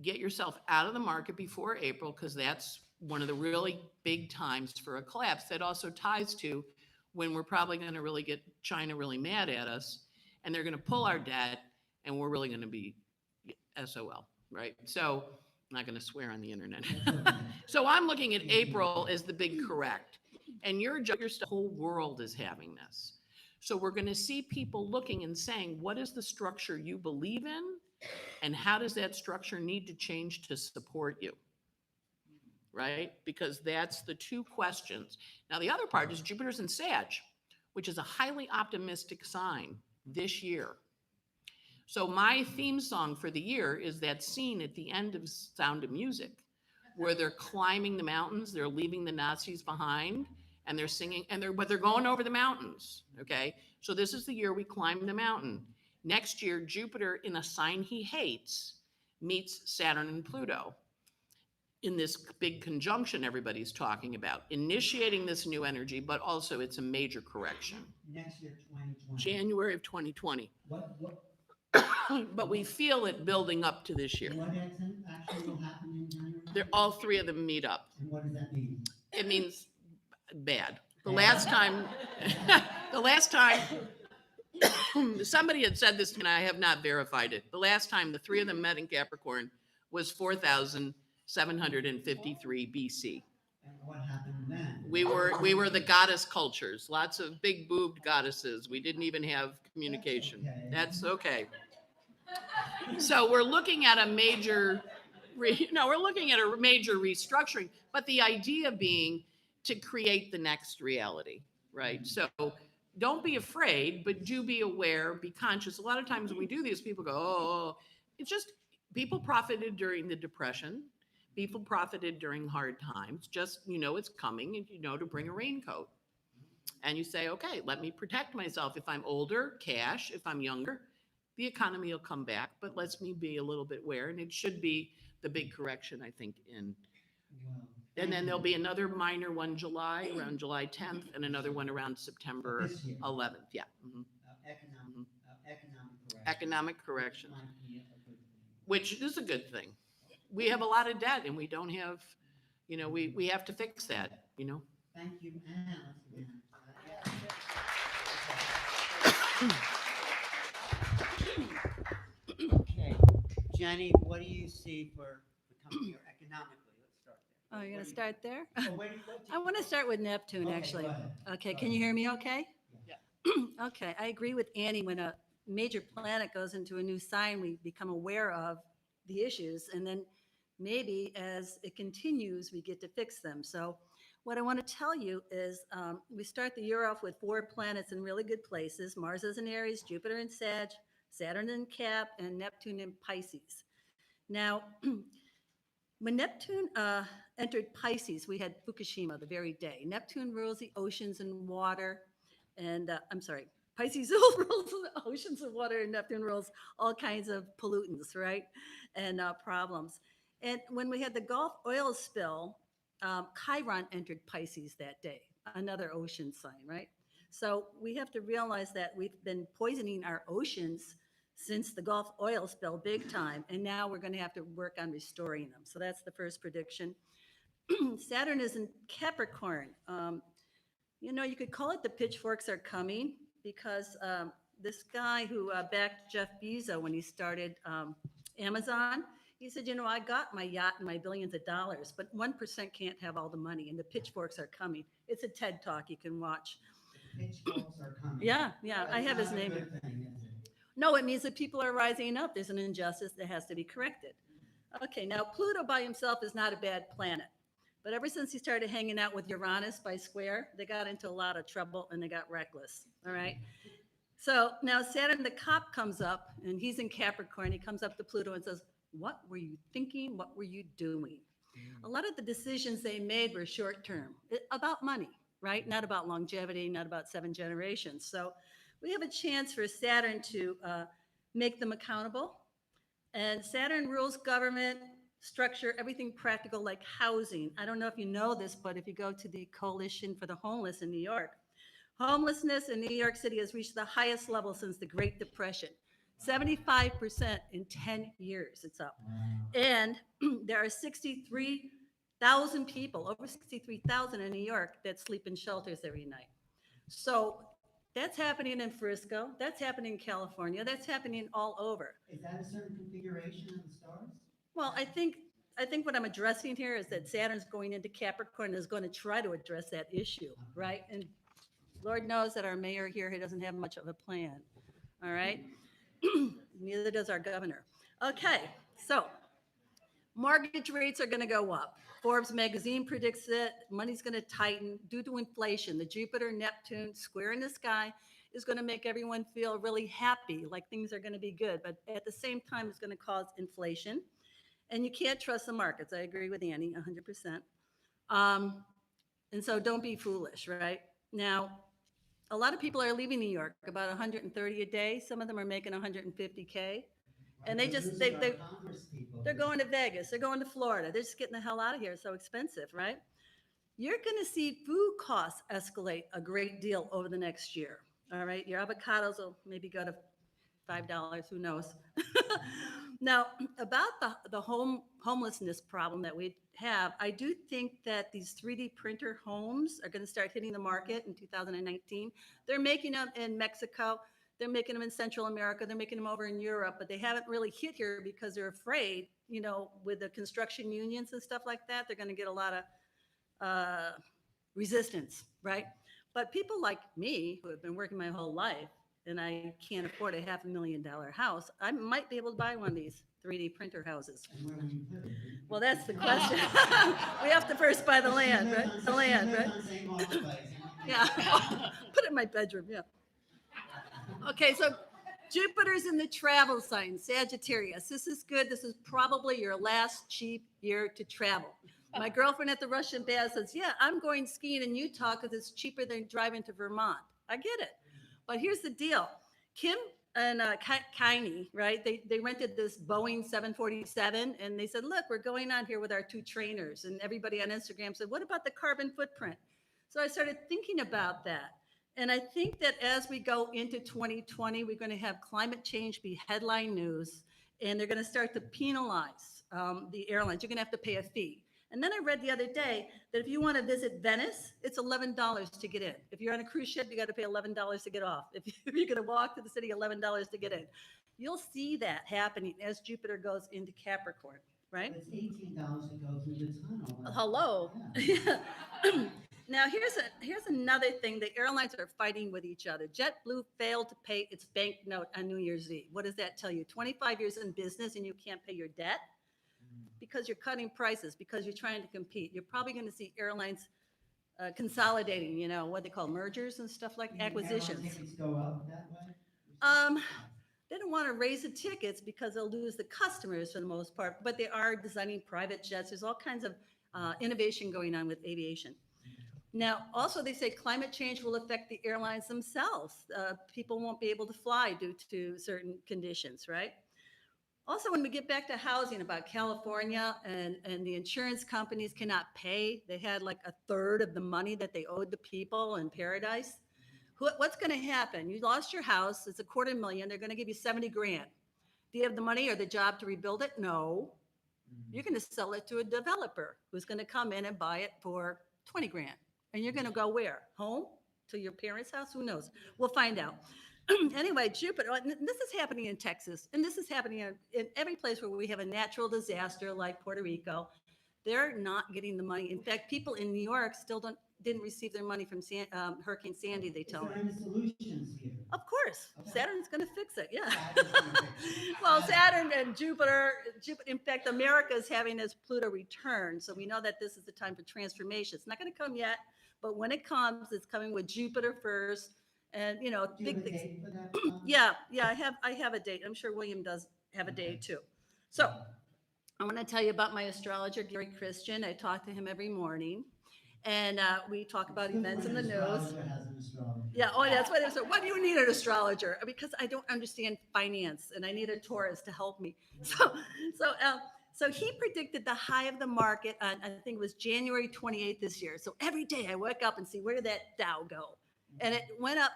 Get yourself out of the market before April, because that's one of the really big times for a collapse. That also ties to when we're probably going to really get China really mad at us, and they're going to pull our debt, and we're really going to be SOL, right? So I'm not going to swear on the internet. So I'm looking at April as the big correct. And the whole world is having this. So we're going to see people looking and saying, what is the structure you believe in? And how does that structure need to change to support you? Right? Because that's the two questions. Now, the other part is Jupiter's in Sag, which is a highly optimistic sign this year. So my theme song for the year is that scene at the end of Sound of Music, where they're climbing the mountains, they're leaving the Nazis behind, and they're singing, but they're going over the mountains, okay? So this is the year we climb the mountain. Next year, Jupiter, in a sign he hates, meets Saturn and Pluto in this big conjunction everybody's talking about, initiating this new energy, but also it's a major correction. Next year, 2020. January of 2020. What But we feel it building up to this year. actually will happen in January? They're all three of them meet up. And what does that mean? It means bad. The last time, somebody had said this to me, and I have not verified it. The last time the three of them met in Capricorn was 4,753 BC. And what happened then? We were the goddess cultures, lots of big boobed goddesses. We didn't even have communication. That's okay. So we're looking at a major, restructuring, but the idea being to create the next reality, right? So don't be afraid, but do be aware, be conscious. A lot of times when we do these, people go, oh, it's just, people profited during the Depression. People profited during hard times. Just, it's coming, and to bring a raincoat. And you say, okay, let me protect myself. If I'm older, cash. If I'm younger, the economy will come back, but let's me be a little bit aware. And it should be the big correction, I think, and then there'll be another minor one around July 10th, and another one around September 11th. Yeah. Mm-hmm. Economic correction, which is a good thing. We have a lot of debt, and we don't have, we have to fix that, Thank you, Anne. Okay, Jenny, what do you see for the coming year economically? Let's start there. Oh, you're going to start there? Wait, I want to start with Neptune, Okay, actually. go ahead. Okay, can you hear me okay? Yeah. Okay, I agree with Annie. When a major planet goes into a new sign, we become aware of the issues, and then maybe as it continues, we get to fix them. So what I want to tell you is we start the year off with 4 planets in really good places. Mars is in Aries, Jupiter in Sag, Saturn in Cap, and Neptune in Pisces. Now, when Neptune entered Pisces, we had Fukushima the very day. Neptune rules the oceans and water, and Pisces rules the oceans and water, and Neptune rules all kinds of pollutants, right, and problems. And when we had the Gulf oil spill, Chiron entered Pisces that day, another ocean sign, right? So we have to realize that we've been poisoning our oceans since the Gulf oil spill big time, and now we're going to have to work on restoring them. So that's the first prediction. Saturn is in Capricorn. You could call it the pitchforks are coming, because this guy who backed Jeff Bezos when he started Amazon, he said, I got my yacht and my billions of dollars, but 1% can't have all the money, and the pitchforks are coming. It's a TED Talk you can watch. The pitchforks are coming. Yeah, I have his name. No, it means that people are rising up. There's an injustice that has to be corrected. Okay, now Pluto by himself is not a bad planet, but ever since he started hanging out with Uranus by square, they got into a lot of trouble and they got reckless, all right? So now Saturn the cop comes up, and he's in Capricorn. He comes up to Pluto and says, what were you thinking? What were you doing? A lot of the decisions they made were short term, about money, right? Not about longevity, not about 7 generations. So we have a chance for Saturn to make them accountable. And Saturn rules government, structure, everything practical like housing. I don't know if you know this, but if you go to the Coalition for the Homeless in New York, homelessness in New York City has reached the highest level since the Great Depression. 75% in 10 years, it's up. And there are 63,000 people, over 63,000 in New York that sleep in shelters every night. So that's happening in Frisco, that's happening in California, that's happening all over. Is that a certain configuration of the stars? Well, I think what I'm addressing here is that Saturn's going into Capricorn and is going to try to address that issue, right? And Lord knows that our mayor here, he doesn't have much of a plan, all right? Neither does our governor. Okay, so mortgage rates are going to go up. Forbes magazine predicts it. Money's going to tighten due to inflation. The Jupiter, Neptune square in the sky is going to make everyone feel really happy, like things are going to be good. But at the same time, it's going to cause inflation. And you can't trust the markets. I agree with Annie 100%. And so don't be foolish, right? Now, a lot of people are leaving New York, about 130 a day. Some of them are making 150K. And they're going to Vegas, they're going to Florida, they're just getting the hell out of here, it's so expensive, right? You're gonna see food costs escalate a great deal over the next year, all right? Your avocados will maybe go to $5, who knows? Now, about the homelessness problem that we have, I do think that these 3D printer homes are gonna start hitting the market in 2019. They're making them in Mexico. They're making them in Central America. They're making them over in Europe, but they haven't really hit here because they're afraid, you know, with the construction unions and stuff like that, they're going to get a lot of resistance, right? But people like me who have been working my whole life and I can't afford a $500,000 house, I might be able to buy one of these 3D printer houses. And where will you put it? Well, that's the question. We have to first buy the land, right? The land, right? Yeah, put it in my bedroom, yeah. Okay, so Jupiter's in the travel sign, Sagittarius. This is good. This is probably your last cheap year to travel. My girlfriend at the Russian bath says, yeah, I'm going skiing in Utah because it's cheaper than driving to Vermont. I get it. But here's the deal. Kim and Kiney, right? They rented this Boeing 747 and they said, look, we're going on here with our 2 trainers. And everybody on Instagram said, what about the carbon footprint? So I started thinking about that. And I think that as we go into 2020, we're going to have climate change be headline news, and they're going to start to penalize the airlines. You're going to have to pay a fee. And then I read the other day that if you want to visit Venice, it's $11 to get in. If you're on a cruise ship, you got to pay $11 to get off. If you're going to walk to the city, $11 to get in. You'll see that happening as Jupiter goes into Capricorn, right? It's $18 to go through the tunnel. Hello. Yeah. Now, here's another thing. The airlines are fighting with each other. JetBlue failed to pay its banknote on New Year's Eve. What does that tell you? 25 years in business and you can't pay your debt? Because you're cutting prices, because you're trying to compete. You're probably going to see airlines consolidating, you know, what they call mergers and stuff like acquisitions. Tickets go up that way? They don't want to raise the tickets because they'll lose the customers for the most part, but they are designing private jets. There's all kinds of innovation going on with aviation. Now, also, they say climate change will affect the airlines themselves. People won't be able to fly due to certain conditions, right? Also, when we get back to housing, about California and the insurance companies cannot pay. They had like 1/3 of the money that they owed the people in Paradise. What's going to happen? You lost your house. It's $250,000. They're going to give you 70 grand. Do you have the money or the job to rebuild it? No. You're going to sell it to a developer who's going to come in and buy it for 20 grand. And you're going to go where? Home? To your parents' house? Who knows? We'll find out. Anyway, Jupiter, this is happening in Texas, and this is happening in every place where we have a natural disaster like Puerto Rico. They're not getting the money. In fact, people in New York still didn't receive their money from Hurricane Sandy, they tell me. Is there any solutions here? Of course. Okay. Saturn's going to fix it, yeah. Saturn's gonna fix it. Well, Saturn and Jupiter, in fact, America is having this Pluto return, so we know that this is the time for transformation. It's not going to come yet, but when it comes, it's coming with Jupiter first, and, you know, Do you big have a things. date for that? Yeah, I have a date. I'm sure William does have a date too. So I want to tell you about my astrologer, Gary Christian. I talk to him every morning. And we talk about events in the news. Yeah, oh, that's what it is. Why do you need an astrologer? Because I don't understand finance and I need a Taurus to help me. So, so he predicted the high of the market on, I think it was January 28th this year. So every day I wake up and see where did that Dow go? And it went up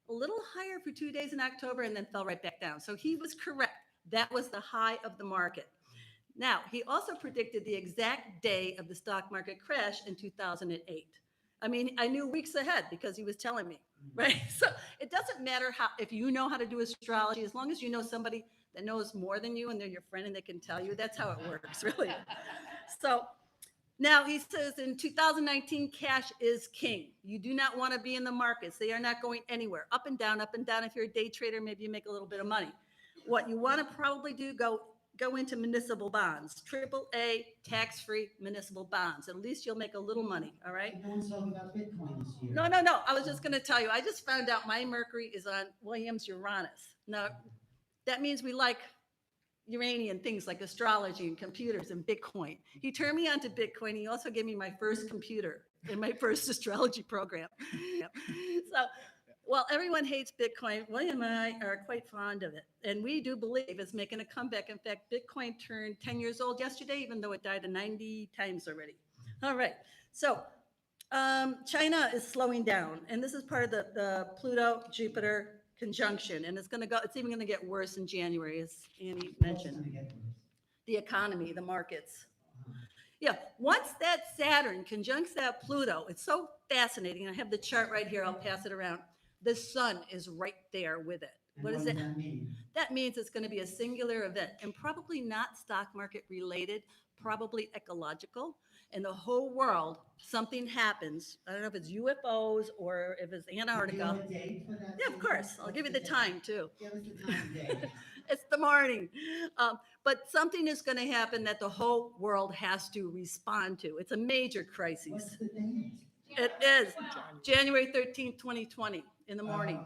a little higher for 2 days in October and then fell right back down. So he was correct. That was the high of the market. Now, he also predicted the exact day of the stock market crash in 2008. I mean, I knew weeks ahead because he was telling me, right? So it doesn't matter how, if you know how to do astrology, as long as you know somebody that knows more than you and they're your friend and they can tell you, that's how it works, really. So now he says in 2019, cash is king. You do not want to be in the markets. They are not going anywhere. Up and down, up and down. If you're a day trader, maybe you make a little bit of money. What you want to probably do, go into municipal bonds, AAA tax-free municipal bonds. At least you'll make a little money, all right? No one's talking about Bitcoin this year. No. I was just going to tell you, I just found out my Mercury is on William's Uranus. Now, that means we like Uranian things like astrology and computers and Bitcoin. He turned me on to Bitcoin. He also gave me my first computer in my first astrology program. So, well, everyone hates Bitcoin. William and I are quite fond of it. And we do believe it's making a comeback. In fact, Bitcoin turned 10 years old yesterday, even though it died 90 times already. All right. So China is slowing down. And this is part of the Pluto-Jupiter conjunction. And it's even going to get worse in January, as Annie mentioned. The economy, the markets. Yeah, once that Saturn conjuncts that Pluto, it's so fascinating. I have the chart right here. I'll pass it around. The sun is right there with it. What does that mean? That means it's going to be a singular event and probably not stock market related, probably ecological. In the whole world, something happens. I don't know if it's UFOs or if it's Antarctica. Do you have a date for that? Yeah, of course. I'll give you the time too. Give us the time and date. It's the morning. But something is going to happen that the whole world has to respond to. It's a major crisis. What's the date? It is January 13th, 2020 in the morning.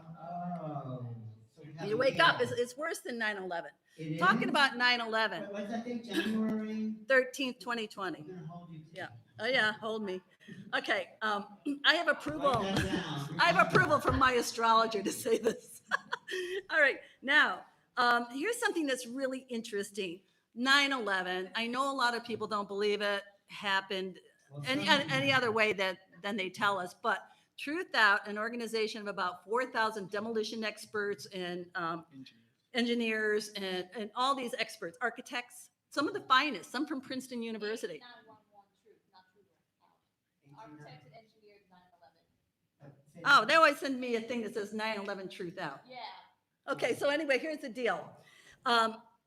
So we have You a wake up, date. it's worse than 9/11. It Talking is? about 9/11, Wait, what's that date? January? 13th, 2020. I'm gonna hold you to Yeah. it. Oh yeah, hold me. Okay, I have approval. Write that down. I have approval from my astrologer to say this. All right, now, here's something that's really interesting. 9/11, I know a lot of people don't believe it happened Well, any other way than they tell us, but Truth Out, an organization of about 4,000 demolition experts and engineers and all these experts, architects, some of the finest, some from Princeton University. 911 truth, not true. Architects and engineers, 9/11. Oh, they always send me a thing that says 9/11 Truth Out. Yeah. Okay, so anyway, here's the deal.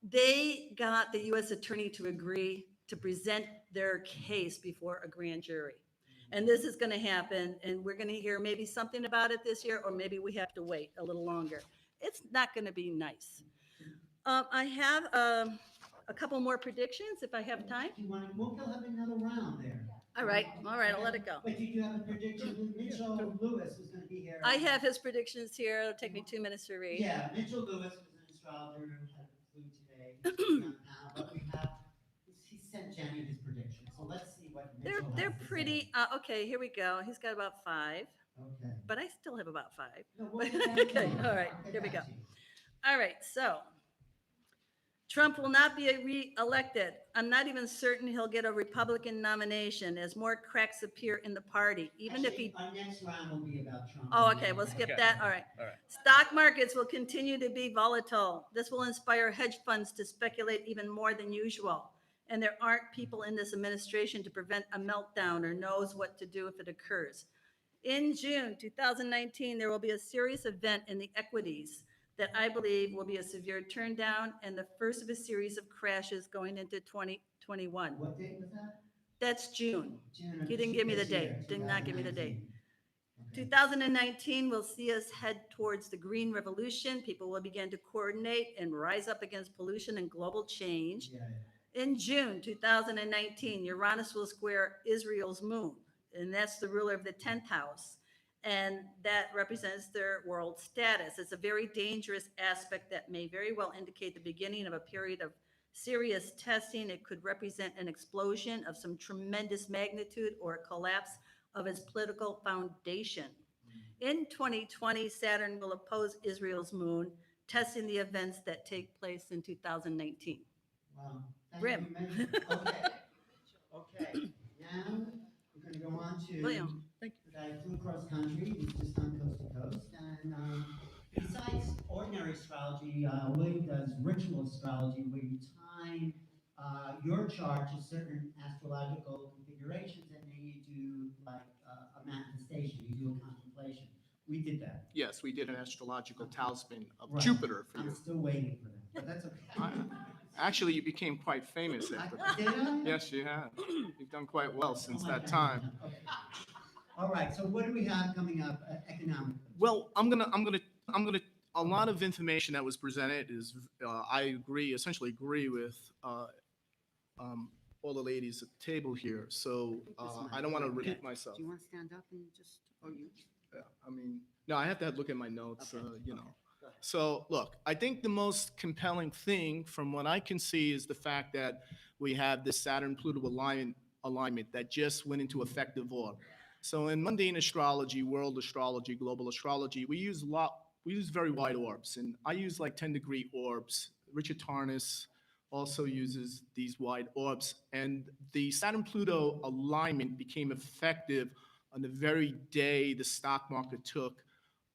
They got the U.S. attorney to agree to present their case before a grand jury. And this is going to happen, and we're going to hear maybe something about it this year, or maybe we have to wait a little longer. It's not going to be nice. I have a couple more predictions if I have time. We'll have another round there. All right, I'll let it go. Wait, did you have a prediction? Mitchell Lewis was gonna be here. I have his predictions here. It'll take me 2 minutes to read. Yeah, Mitchell Lewis was an astrologer who had the flu today. He's on panel, but he sent Jenny his predictions. So let's see what Mitchell has They're to say. pretty, okay, here we go. He's got about 5, Okay. but I still have about 5. No, we'll get back to Okay, you. all right, I'll get here we back go. to you. All right, so Trump will not be re-elected. I'm not even certain he'll get a Republican nomination as more cracks appear in the party, even if he. Actually, our next round will be about Trump. Oh, okay, we'll skip that. All right. Stock markets will continue to be volatile. This will inspire hedge funds to speculate even more than usual. And there aren't people in this administration to prevent a meltdown or knows what to do if it occurs. In June 2019, there will be a serious event in the equities that I believe will be a severe turn down and the first of a series of crashes going into 2021. What date was that? That's June. June of He didn't give me the this year, date. Did not give me the date. 2019. Okay. 2019 will see us head towards the green revolution. People will begin to coordinate and rise up against pollution and global change. Yeah. In June 2019, Uranus will square Israel's moon, and that's the ruler of the 10th house. And that represents their world status. It's a very dangerous aspect that may very well indicate the beginning of a period of serious testing. It could represent an explosion of some tremendous magnitude or a collapse of its political foundation. In 2020, Saturn will oppose Israel's moon, testing the events that take place in 2019. Wow. Thank Grim. you, Major. Okay. Okay. Now we're going to go on to William. the guy who flew across country. He's just done coast to coast. And besides ordinary astrology, William does ritual astrology, where you time your chart to certain astrological configurations, and then you do like a manifestation. You do a contemplation. We did that. Yes, we did an astrological talisman of Right. Jupiter for I'm you. still waiting for that, but that's okay. Actually, you became quite famous after that. Did I? Yes, you have. You've done quite well since Oh my that God. time. Okay. All right, so what do we have coming up economically? Well, a lot of information that was presented is, I essentially agree with all the ladies at the table here. So I don't want to repeat myself. Do you want to stand up and just, or you? Yeah, I mean, no, I have to look at my notes, Okay. you know. Okay, go ahead. So look, I think the most compelling thing from what I can see is the fact that we have this Saturn-Pluto alignment that just went into effective orb. So in mundane astrology, world astrology, global astrology, we use very wide orbs, and I use like 10-degree orbs. Richard Tarnas also uses these wide orbs, and the Saturn-Pluto alignment became effective on the very day the stock market took,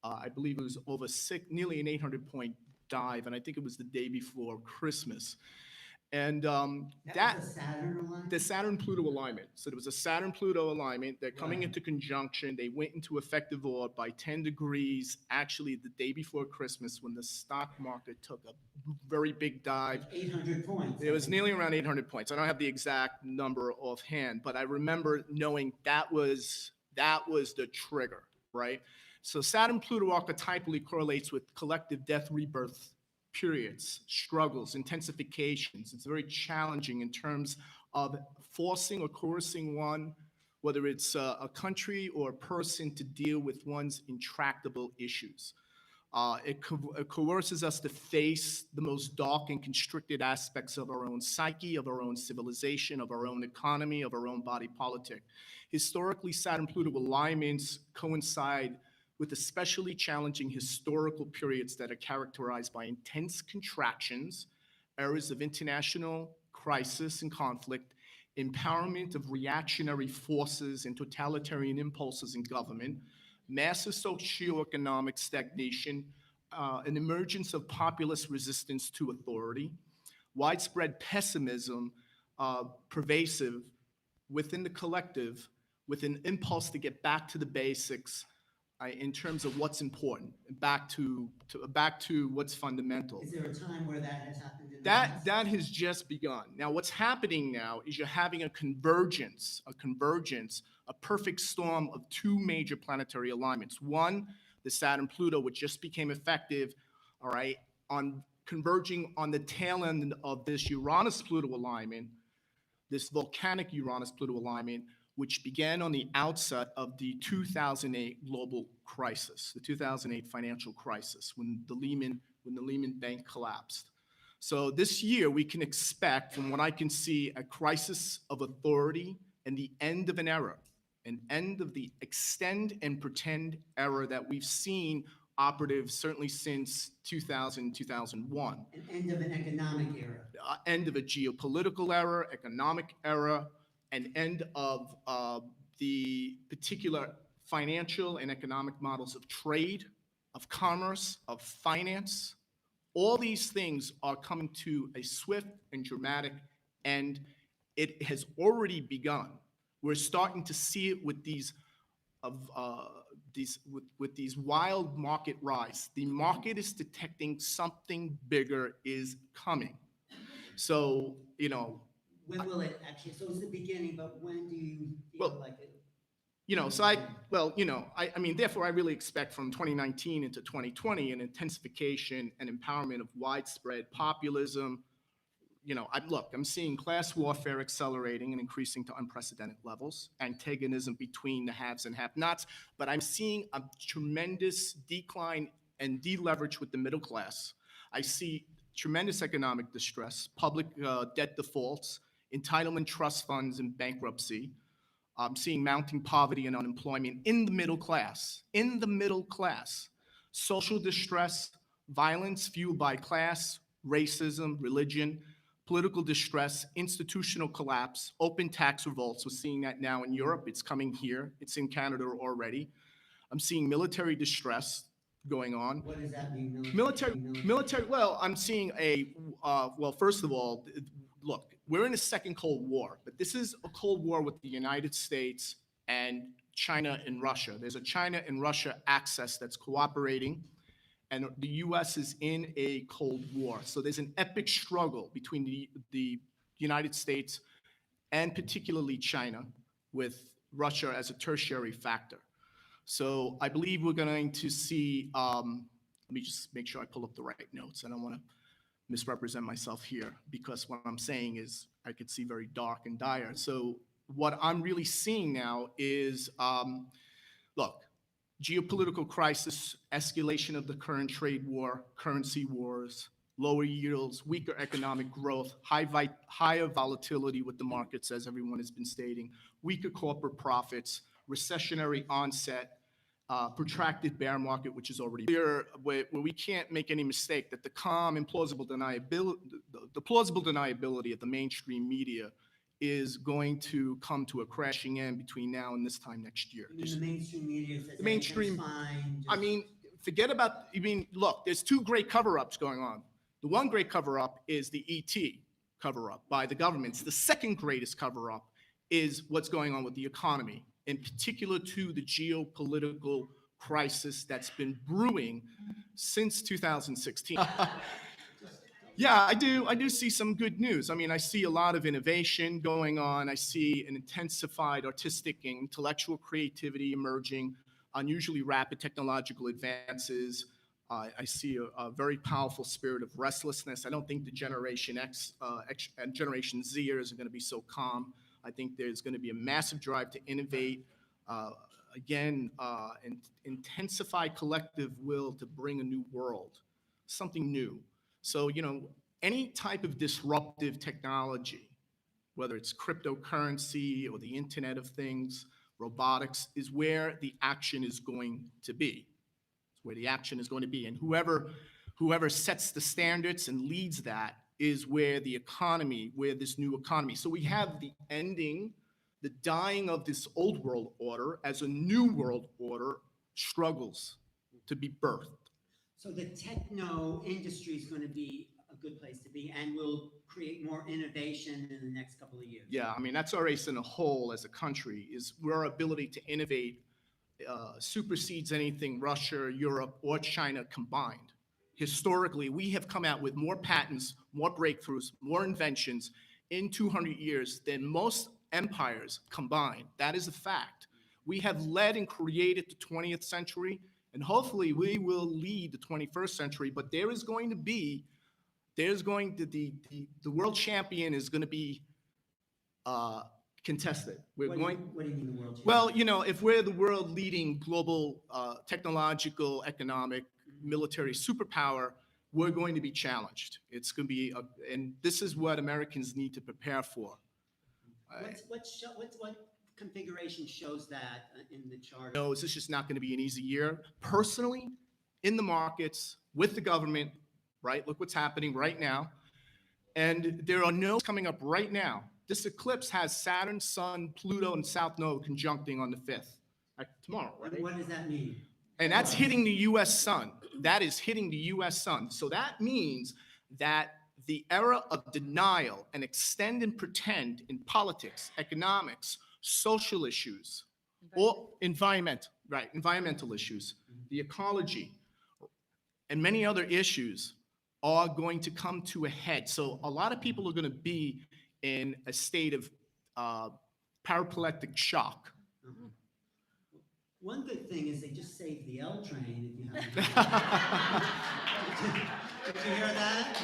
I believe it was nearly an 800-point dive, and I think it was the day before Christmas. And That was a Saturn alignment? the Saturn-Pluto alignment. So there was a Saturn-Pluto alignment. They're coming Right. into conjunction. They went into effective orb by 10 degrees, actually the day before Christmas, when the stock market took a very big dive. Like 800 points. It was nearly around 800 points. I don't have the exact number offhand, but I remember knowing that was the trigger, right? So Saturn-Pluto archetypally correlates with collective death, rebirth periods, struggles, intensifications. It's very challenging in terms of forcing or coercing one, whether it's a country or a person, to deal with one's intractable issues. It coerces us to face the most dark and constricted aspects of our own psyche, of our own civilization, of our own economy, of our own body politic. Historically, Saturn-Pluto alignments coincide with especially challenging historical periods that are characterized by intense contractions, eras of international crisis and conflict, empowerment of reactionary forces and totalitarian impulses in government, massive socioeconomic stagnation, an emergence of populist resistance to authority, widespread pessimism, pervasive within the collective, with an impulse to get back to the basics in terms of what's important, back to what's fundamental. Is there a time where that has happened in the past? That has just begun. Now, what's happening now is you're having a convergence, a perfect storm of two major planetary alignments. One, the Saturn-Pluto, which just became effective, all right, on converging on the tail end of this Uranus-Pluto alignment, this volcanic Uranus-Pluto alignment, which began on the outset of the 2008 global crisis, the 2008 financial crisis, when the Lehman Bank collapsed. So this year, we can expect, from what I can see, a crisis of authority and the end of an era, an end of the extend and pretend era that we've seen operative certainly since 2000, 2001. An end of an economic era. End of a geopolitical era, economic era, an end of the particular financial and economic models of trade, of commerce, of finance. All these things are coming to a swift and dramatic end. It has already begun. We're starting to see it with these wild market rise. The market is detecting something bigger is coming. So, When will it actually, so it's the beginning, but when do you feel Well, like it? Therefore, I really expect from 2019 into 2020 an intensification and empowerment of widespread populism. I'm seeing class warfare accelerating and increasing to unprecedented levels, antagonism between the haves and have-nots, but I'm seeing a tremendous decline and deleverage with the middle class. I see tremendous economic distress, public debt defaults, entitlement trust funds in bankruptcy. I'm seeing mounting poverty and unemployment in the middle class, social distress, violence fueled by class, racism, religion, political distress, institutional collapse, open tax revolts. We're seeing that now in Europe. It's coming here. It's in Canada already. I'm seeing military distress going on. What does that mean? Military, well, I'm seeing well, first of all, look, we're in a second Cold War, but this is a Cold War with the United States and China and Russia. There's a China and Russia axis that's cooperating, and the US is in a Cold War. So there's an epic struggle between the United States and particularly China, with Russia as a tertiary factor. So I believe we're going to see, let me just make sure I pull up the right notes. I don't want to misrepresent myself here, because what I'm saying is I could see very dark and dire. So what I'm really seeing now is, look, geopolitical crisis, escalation of the current trade war, currency wars, lower yields, weaker economic growth, higher volatility with the markets, as everyone has been stating, weaker corporate profits, recessionary onset, protracted bear market, which is already there, where we can't make any mistake that the calm and plausible deniability, the plausible deniability of the mainstream media is going to come to a crashing end between now and this time next year. You mean the mainstream media says The mainstream- everything's fine, I mean, forget about, look, there's two great cover-ups going on. The one great cover-up is the ET cover-up by the governments. The second greatest cover-up is what's going on with the economy, in particular to the geopolitical crisis that's been brewing since 2016. Yeah, I do see some good news. I mean, I see a lot of innovation going on. I see an intensified artistic and intellectual creativity emerging, unusually rapid technological advances. I see a very powerful spirit of restlessness. I don't think the Generation X and Generation Zers are going to be so calm. I think there's going to be a massive drive to innovate, and intensify collective will to bring a new world, something new. So, any type of disruptive technology, whether it's cryptocurrency or the Internet of Things, robotics, is where the action is going to be. It's where the action is going to be. And whoever sets the standards and leads that is where this new economy. So we have the dying of this old world order as a new world order struggles to be birthed. So the techno industry is going to be a good place to be and will create more innovation in the next couple of years. Yeah, I mean, that's our race in a whole as a country, is our ability to innovate supersedes anything Russia, Europe, or China combined. Historically, we have come out with more patents, more breakthroughs, more inventions in 200 years than most empires combined. That is a fact. We have led and created the 20th century, and hopefully we will lead the 21st century, but the world champion is going to be contested. What do you mean the world champion? Well, if we're the world leading global technological, economic, military superpower, we're going to be challenged. It's going to be, and this is what Americans need to prepare for. What configuration shows that in the chart? No, it's just not going to be an easy year. Personally, in the markets, with the government, right? Look what's happening right now. And there are nodes coming up right now. This eclipse has Saturn, Sun, Pluto, and South Node conjuncting on the 5th, tomorrow, right? What does that mean? And that's hitting the U.S. sun. That is hitting the U.S. sun. So that means that the era of denial and extend and pretend in politics, economics, social issues, or environmental issues, the ecology, and many other issues are going to come to a head. So a lot of people are going to be in a state of paraplectic shock. Uh-huh. One good thing is they just saved the L train. If you haven't. Did you hear that?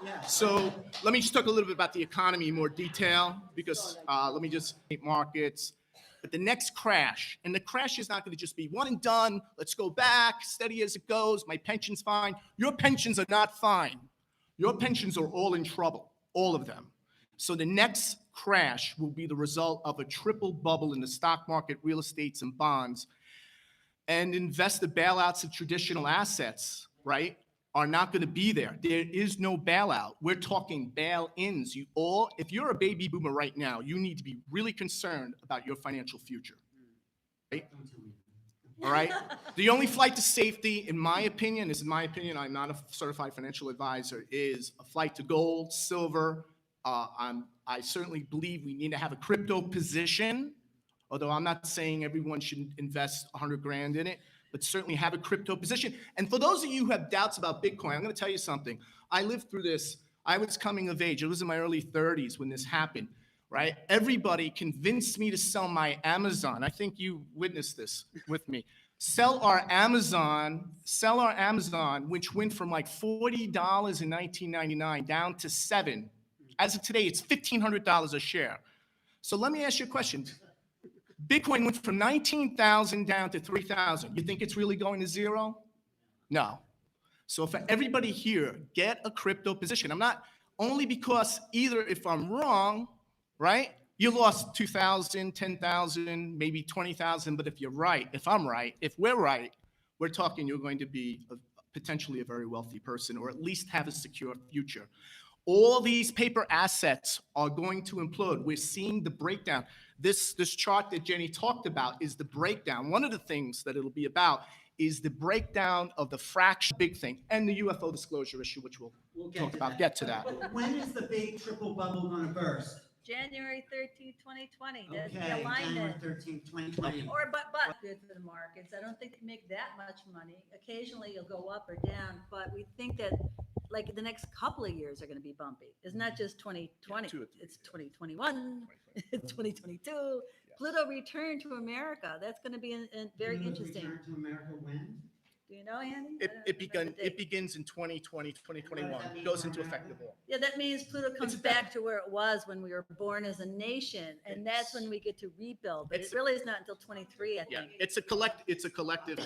Yeah. So let me just talk a little bit about the economy in more detail, because let me just markets. But the next crash, and the crash is not going to just be one and done, let's go back, steady as it goes, my pension's fine. Your pensions are not fine. Your pensions are all in trouble, all of them. So the next crash will be the result of a triple bubble in the stock market, real estates, and bonds. And investor bailouts of traditional assets, right, are not going to be there. There is no bailout. We're talking bail-ins. If you're a baby boomer right now, you need to be really concerned about your financial future. Right? All right? The only flight to safety, in my opinion, I'm not a certified financial advisor, is a flight to gold, silver. I certainly believe we need to have a crypto position, although I'm not saying everyone should invest 100 grand in it, but certainly have a crypto position. And for those of you who have doubts about Bitcoin, I'm going to tell you something. I lived through this. I was coming of age. It was in my early 30s when this happened, right? Everybody convinced me to sell my Amazon. I think you witnessed this with me. Sell our Amazon, which went from like $40 in 1999 down to $7. As of today, it's $1,500 a share. So let me ask you a question. Bitcoin went from 19,000 down to 3,000. You think it's really going to zero? No. So for everybody here, get a crypto position. I'm not, only because either if I'm wrong, right, you lost 2,000, 10,000, maybe 20,000, but if you're right, if I'm right, if we're right, we're talking you're going to be potentially a very wealthy person, or at least have a secure future. All these paper assets are going to implode. We're seeing the breakdown. This chart that Jenny talked about is the breakdown. One of the things that it'll be about is the breakdown of the fraction big thing and the UFO disclosure issue, which we'll talk about. Get to that. But when is the big triple bubble going to burst? January 13th, 2020. That's the Okay, January alignment. 13th, 2020. But good for the markets. I don't think they make that much money. Occasionally you'll go up or down, but we think that like the next couple of years are going to be bumpy. It's not just 2020. It's 2021. It's 2022. Pluto returned to America. That's going to be very interesting. Return to America when? Do you know, Andy? It begins in 2020, 2021. It goes into effect in fall. Yeah, that means Pluto comes back to where it was when we were born as a nation, and that's when we get to rebuild. But it really is not until 23, I think. Yeah, it's a collective.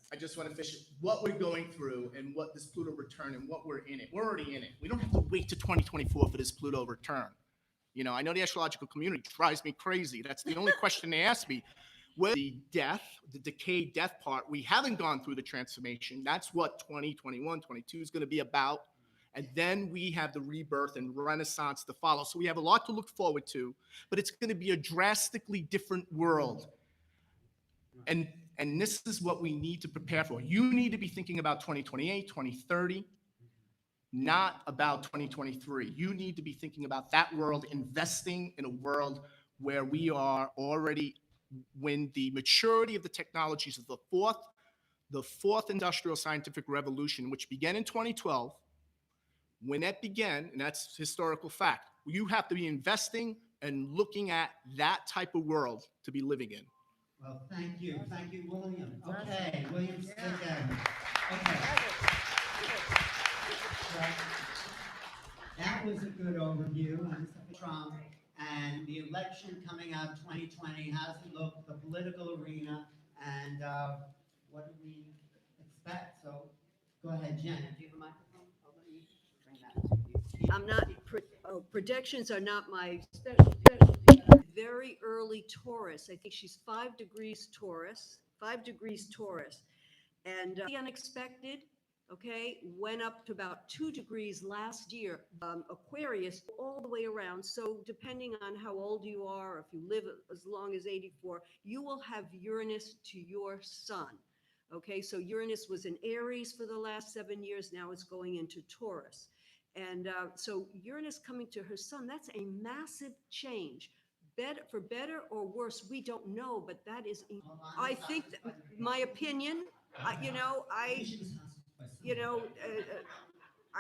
I just want to finish what we're going through and what this Pluto return and what we're in it. We're already in it. We don't have to wait to 2024 for this Pluto return. You know, I know the astrological community drives me crazy. That's the only question they ask me. With the decay death part, we haven't gone through the transformation. That's what 2021, 22 is going to be about. And then we have the rebirth and renaissance to follow. So we have a lot to look forward to, but it's going to be a drastically different world. And this is what we need to prepare for. You need to be thinking about 2028, 2030, not about 2023. You need to be thinking about that world, investing in a world where we are already, when the maturity of the technologies of the fourth industrial scientific revolution, which began in 2012, when that began, and that's historical fact, you have to be investing and looking at that type of world to be living in. Well, thank you, William. Okay, William Stickevers. Okay. That was a good overview on Trump and the election coming out 2020. How's it look, the political arena, and what do we expect? So go ahead, Jen. Do you have a microphone? I'll let you bring that. I'm not, predictions are not my specialty. Very early Taurus. I think she's 5 degrees Taurus, And the unexpected, okay, went up to about 2 degrees last year. Aquarius all the way around. So depending on how old you are, or if you live as long as 84, you will have Uranus to your sun. Okay, so Uranus was in Aries for the last 7 years. Now it's going into Taurus. And so Uranus coming to her sun, that's a massive change. For better or worse, we don't know, but that is, I think, my opinion, I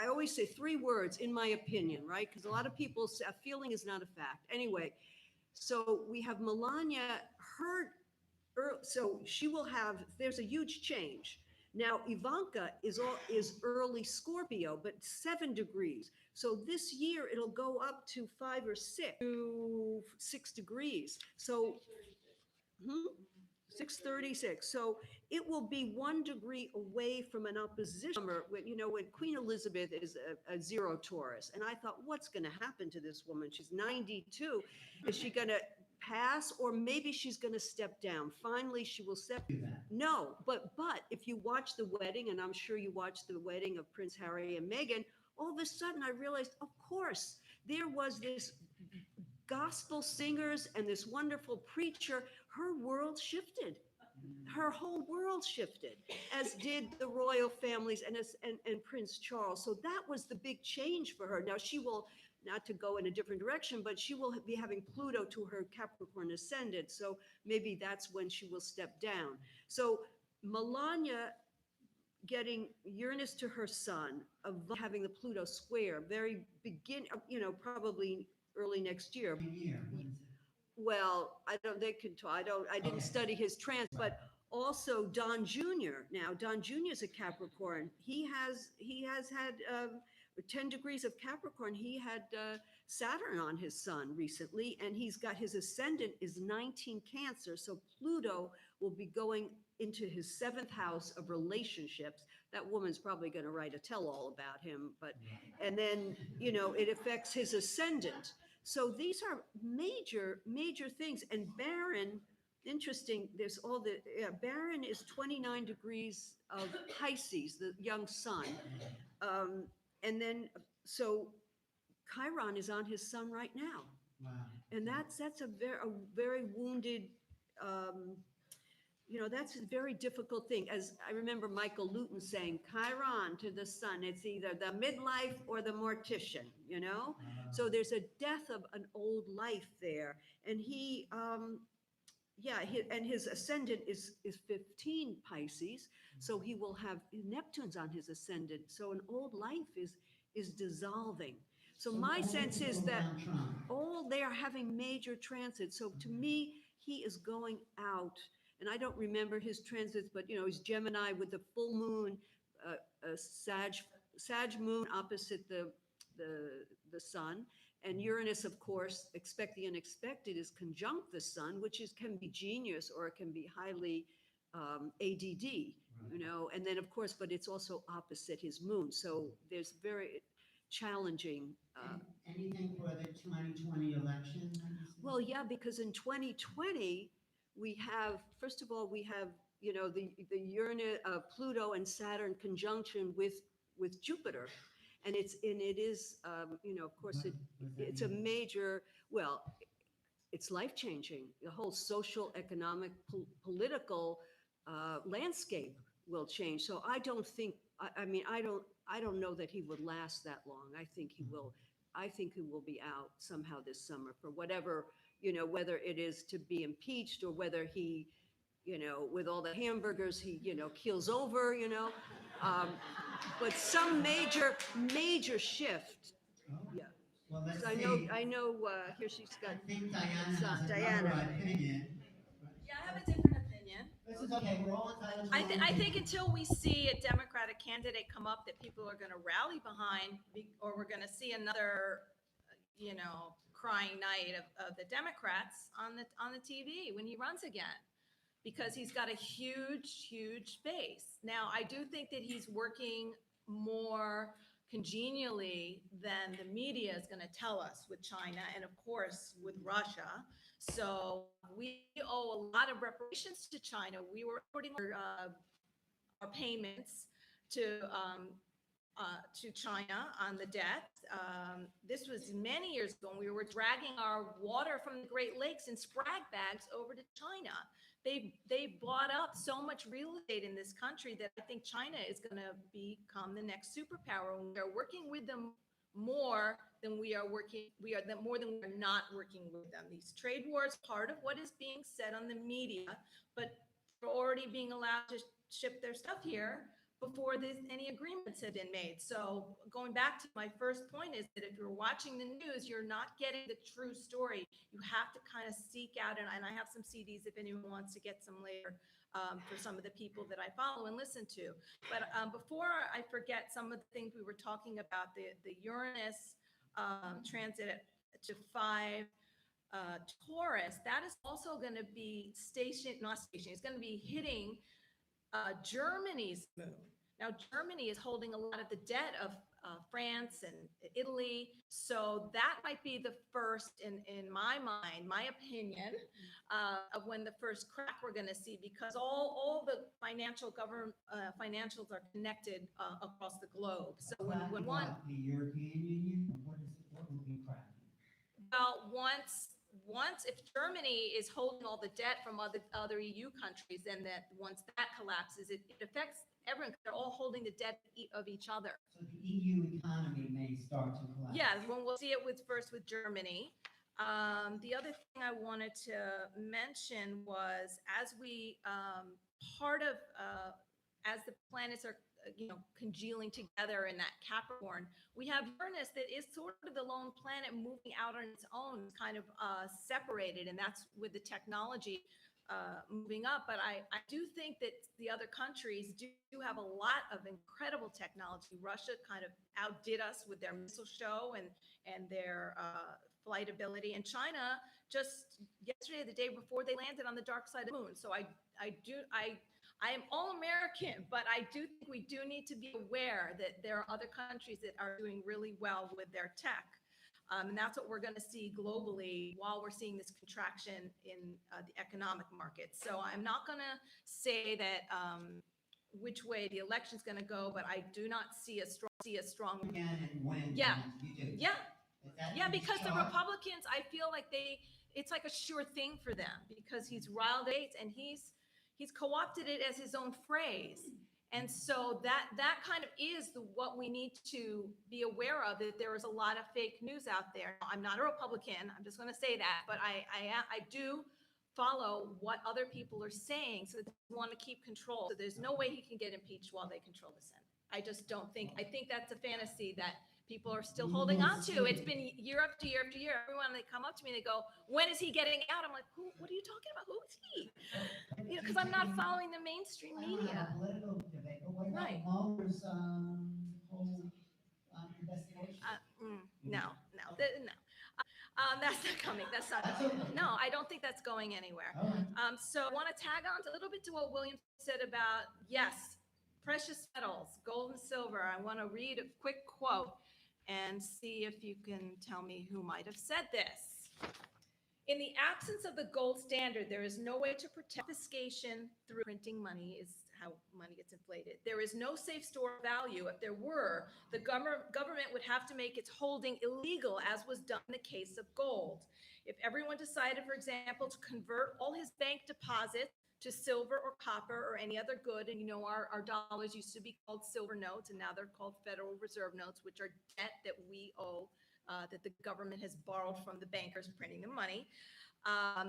always say 3 words, in my opinion, right? Because a lot of people say a feeling is not a fact. Anyway, so we have Melania, so she will have, there's a huge change. Now, Ivanka is early Scorpio, but 7 degrees. So this year it'll go up to 5 or 6 degrees. So 636. So it will be 1 degree away from an opposition. When Queen Elizabeth is a zero Taurus, and I thought, what's going to happen to this woman? She's 92. Is she going to pass, or maybe she's going to step down? Finally, she will step. No, but if you watch the wedding, and I'm sure you watched the wedding of Prince Harry and Meghan, all of a sudden I realized, of course, there was this gospel singers and this wonderful preacher. Her world shifted. Her whole world shifted, as did the royal families and Prince Charles. So that was the big change for her. Now she will, not to go in a different direction, but she will be having Pluto to her Capricorn ascendant. So maybe that's when she will step down. So Melania getting Uranus to her sun, having the Pluto square, probably early next year. Well, I didn't study his trans, but also Don Jr. Now, Don Jr. is a Capricorn. He has had 10 degrees of Capricorn. He had Saturn on his sun recently, and he's got his ascendant is 19 Cancer. So Pluto will be going into his 7th house of relationships. That woman's probably going to write a tell-all about him, and then, it affects his ascendant. So these are major, major things. And Baron, interesting, Baron is 29 degrees of Pisces, the young sun. And then, so Chiron is on his sun right now. Wow. And that's a very wounded, that's a very difficult thing. As I remember Michael Luton saying, Chiron to the sun, it's either the midlife or the mortician, So there's a death of an old life there. And and his ascendant is 15 Pisces. So he will have Neptune's on his ascendant. So an old life is dissolving. So my sense is that they are having major transits. So to me, he is going out. And I don't remember his transits, but he's Gemini with the full moon, Sag moon opposite the sun, and Uranus, of course, expect the unexpected, is conjunct the sun, which can be genius or it can be highly ADD, and then of course, but it's also opposite his moon. So there's very challenging. Anything for the 2020 election? Well, yeah, because in 2020, we have, first of all, the Uranus, Pluto and Saturn conjunction with Jupiter. And it is, of course, it's a major, it's life-changing. The whole social, economic, political landscape will change. So I don't think, I don't know that he would last that long. I think he will be out somehow this summer for whatever, whether it is to be impeached or whether he, with all the hamburgers, he, keels over, but some major shift. Yeah. Well, let's So see. I know, here she's got. I think Diana has Diana. another opinion. Yeah, I have a different opinion. This is okay, we're all entitled to our I think opinion. until we see a Democratic candidate come up that people are going to rally behind, or we're going to see another, crying night of the Democrats on the TV when he runs again, because he's got a huge base. Now, I do think that he's working more congenially than the media is going to tell us with China and of course with Russia. So we owe a lot of reparations to China. We were putting our payments to China on the debt. This was many years ago when we were dragging our water from the Great Lakes in sprag bags over to China. They bought up so much real estate in this country that I think China is going to become the next superpower. And we are working with them more than we are not working with them. These trade wars, part of what is being said on the media, but they're already being allowed to ship their stuff here before any agreements have been made. So going back to my first point is that if you're watching the news, you're not getting the true story. You have to kind of seek out, and I have some CDs if anyone wants to get some later for some of the people that I follow and listen to. But before I forget some of the things we were talking about, the Uranus transit to 5, Taurus, that is also going to be not stationed, it's going to be hitting Germany's moon. Now, Germany is holding a lot of the debt of France and Italy. So that might be the first, in my mind, my opinion, of when the first crack we're going to see, because all the financials are connected across the globe. So when one, The European Union, what will be cracking? well, once if Germany is holding all the debt from other EU countries, then once that collapses, it affects everyone. They're all holding the debt of each other. So the EU economy may start to collapse. Yeah, when we'll see it first with Germany. The other thing I wanted to mention was as we as the planets are congealing together in that Capricorn, we have Uranus that is sort of the lone planet moving out on its own, kind of separated, and that's with the technology moving up. But I do think that the other countries do have a lot of incredible technology. Russia kind of outdid us with their missile show and their flight ability, and China just yesterday, the day before, they landed on the dark side of the moon. So I am all American, but I do think we do need to be aware that there are other countries that are doing really well with their tech. And that's what we're going to see globally while we're seeing this contraction in the economic market. So I'm not going to say that which way the election's going to go, but I do not see a strong. Again, and when Yeah. you do. Yeah. Is that Yeah, the because the chart? Republicans, I feel like it's like a sure thing for them because he's riled Bates and he's co-opted it as his own phrase. And so that kind of is what we need to be aware of, that there is a lot of fake news out there. I'm not a Republican, I'm just going to say that, but I do follow what other people are saying, so they want to keep control. So there's no way he can get impeached while they control the Senate. I just don't think, I think that's a fantasy that people are still holding on to. It's been year after year after year. Everyone, they come up to me and they go, when is he getting out? I'm like, what are you talking about? Who is he? Because I'm not following the mainstream I don't media. have a political debate, but what about Right. Mueller's whole investigation? No. That's not coming. That's not coming. No, I don't think that's going anywhere. All right. So I want to tag on a little bit to what William said about, yes, precious metals, gold and silver. I want to read a quick quote and see if you can tell me who might have said this. In the absence of the gold standard, there is no way to protect confiscation through printing money, is how money gets inflated. There is no safe store of value. If there were, the government would have to make its holding illegal, as was done in the case of gold. If everyone decided, for example, to convert all his bank deposits to silver or copper or any other good, and our dollars used to be called silver notes, and now they're called Federal Reserve notes, which are debt that we owe, that the government has borrowed from the bankers printing the money.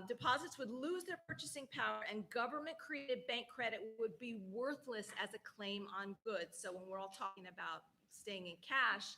Deposits would lose their purchasing power, and government-created bank credit would be worthless as a claim on goods. So when we're all talking about staying in cash,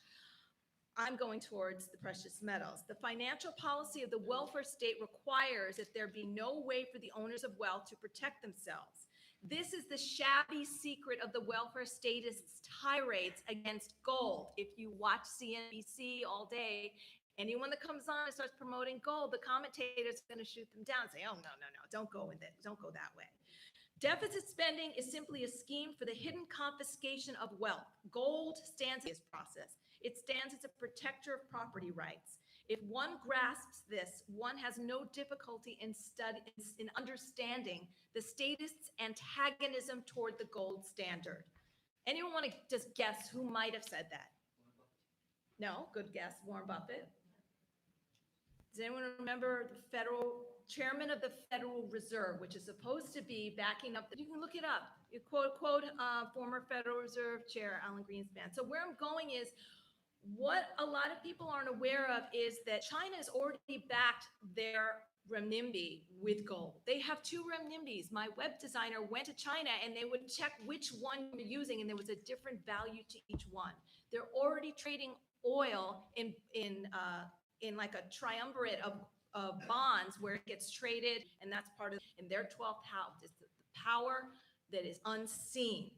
I'm going towards the precious metals. The financial policy of the welfare state requires that there be no way for the owners of wealth to protect themselves. This is the shabby secret of the welfare statists' tirades against gold. If you watch CNBC all day, anyone that comes on and starts promoting gold, the commentator's going to shoot them down and say, oh, no, don't go with it. Don't go that way. Deficit spending is simply a scheme for the hidden confiscation of wealth. Gold stands in this process. It stands as a protector of property rights. If one grasps this, one has no difficulty in understanding the statists' antagonism toward the gold standard. Anyone want to just guess who might have said that? No, good guess, Warren Buffett. Does anyone remember the chairman of the Federal Reserve, which is supposed to be backing up, you can look it up. You quote former Federal Reserve Chair Alan Greenspan. So where I'm going is, what a lot of people aren't aware of is that China has already backed their renminbi with gold. They have 2 renminbis. My web designer went to China and they would check which one you're using, and there was a different value to each one. They're already trading oil in like a triumvirate of bonds where it gets traded, and that's part of in their 12th house. It's the power that is unseen.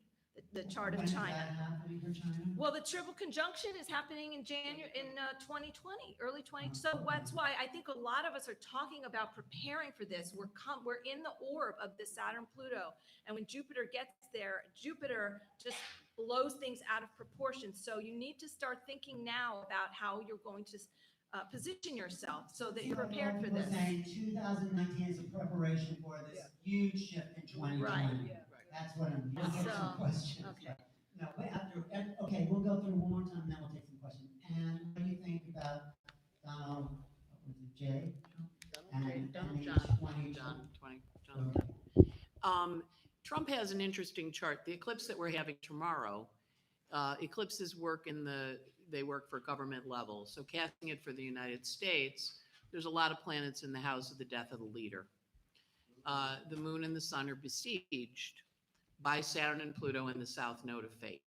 the chart When of is China. that happening for China? Well, the triple conjunction is happening in January, in 2020, early 20. So that's why I think a lot of us are talking about preparing for this. We're in the orb of the Saturn Pluto, and when Jupiter gets there, Jupiter just blows things out of proportion. So you need to start thinking now about how you're going to position yourself so that you're prepared for this. Saying 2019 is a preparation for this huge shift in 2020. Right. That's what I'm. We'll get some So, questions. okay. No, but after. Okay, we'll go through one more time, then we'll take some questions. And what do you think about Donald? What was it, Jay? Trump has an interesting chart. The eclipse that we're having tomorrow, eclipses work they work for government level. So casting it for the United States, there's a lot of planets in the house of the death of the leader. The moon and the sun are besieged by Saturn and Pluto in the south node of fate.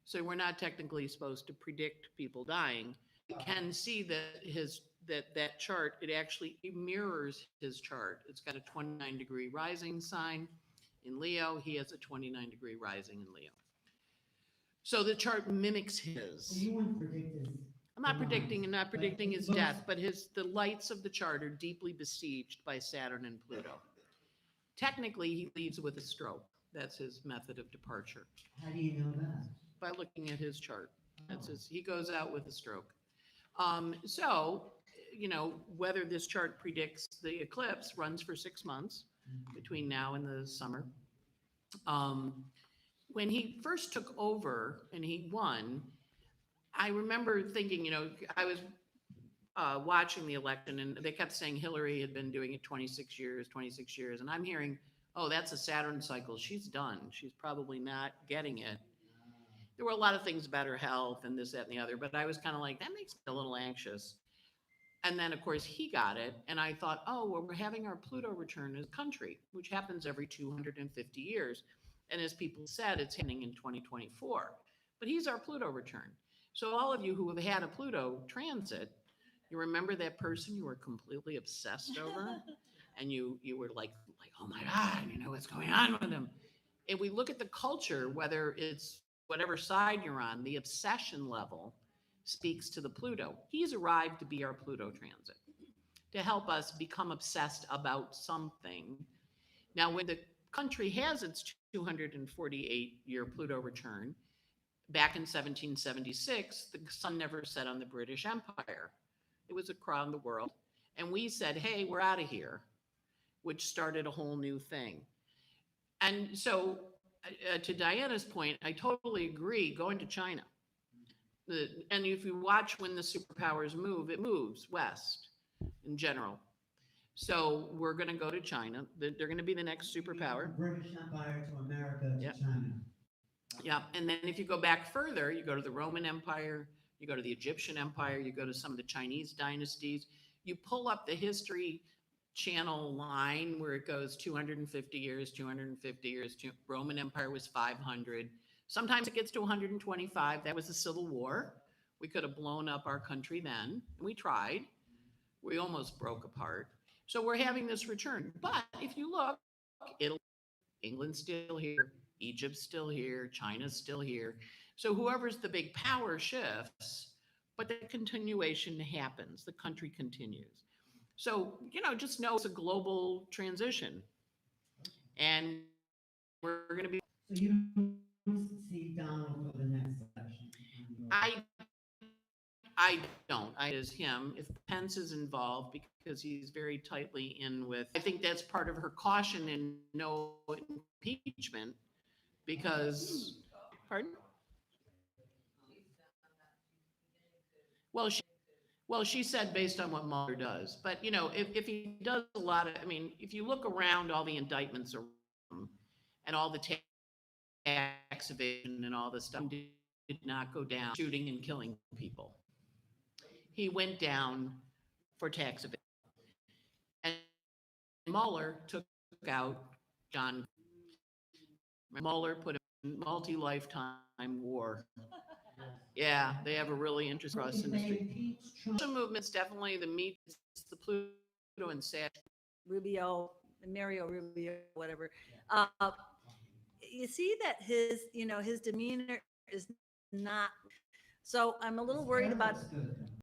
So we're not technically supposed to predict people dying. You can see that that chart, it actually mirrors his chart. It's got a 29-degree rising sign in Leo. He has a 29-degree rising in Leo. So the chart mimics his. So you wouldn't predict this. I'm not predicting But his it death, looks- but the lights of the chart are deeply besieged by Saturn and Pluto. Technically, he leaves with a stroke. That's his method of departure. How do you know that? By looking at his chart. He goes out with a stroke. So, whether this chart predicts the eclipse runs for 6 months between now and the summer. When he first took over and he won, I remember thinking, I was watching the election and they kept saying Hillary had been doing it 26 years. And I'm hearing, oh, that's a Saturn cycle. She's done. She's probably not getting it. There were a lot of things about her health and this, that, and the other, but I was kind of like, that makes me a little anxious. And then, of course, he got it. And I thought, oh, well, we're having our Pluto return as a country, which happens every 250 years. And as people said, it's happening in 2024. But he's our Pluto return. So all of you who have had a Pluto transit, you remember that person you were completely obsessed over? And you were like, oh my God, what's going on with him? And we look at the culture, whether it's whatever side you're on, the obsession level speaks to the Pluto. He's arrived to be our Pluto transit, to help us become obsessed about something. Now, when the country has its 248-year Pluto return, back in 1776, the sun never set on the British Empire. It was around the world. And we said, hey, we're out of here, which started a whole new thing. And so to Diana's point, I totally agree, going to China. And if you watch when the superpowers move, it moves west in general. So we're going to go to China. They're going to be the next superpower. British Empire to America to Yep. China. Yeah. And then if you go back further, you go to the Roman Empire, you go to the Egyptian Empire, you go to some of the Chinese dynasties, you pull up the history channel line where it goes 250 years, Roman Empire was 500. Sometimes it gets to 125. That was the Civil War. We could have blown up our country then. We tried. We almost broke apart. So we're having this return. But if you look, England's still here, Egypt's still here, China's still here. So whoever's the big power shifts, but the continuation happens. The country continues. So, just know it's a global transition. And we're going to be... So you don't see Donald for the next election? I don't. Is him. If Pence is involved, because he's very tightly in with... I think that's part of her caution in no impeachment, because... Pardon? Well, she said based on what Mueller does. But, if he does a lot of, if you look around all the indictments and all the tax evasion and all this stuff, did not go down shooting and killing people. He went down for tax evasion. And Mueller took out John. Mueller put him in multi-lifetime war. Yeah, they have a really interesting cross industry. The movement's definitely the meat, it's the Pluto and Saturn. Rubio, Mario Rubio, whatever. you see that his demeanor is not, so I'm a little worried about,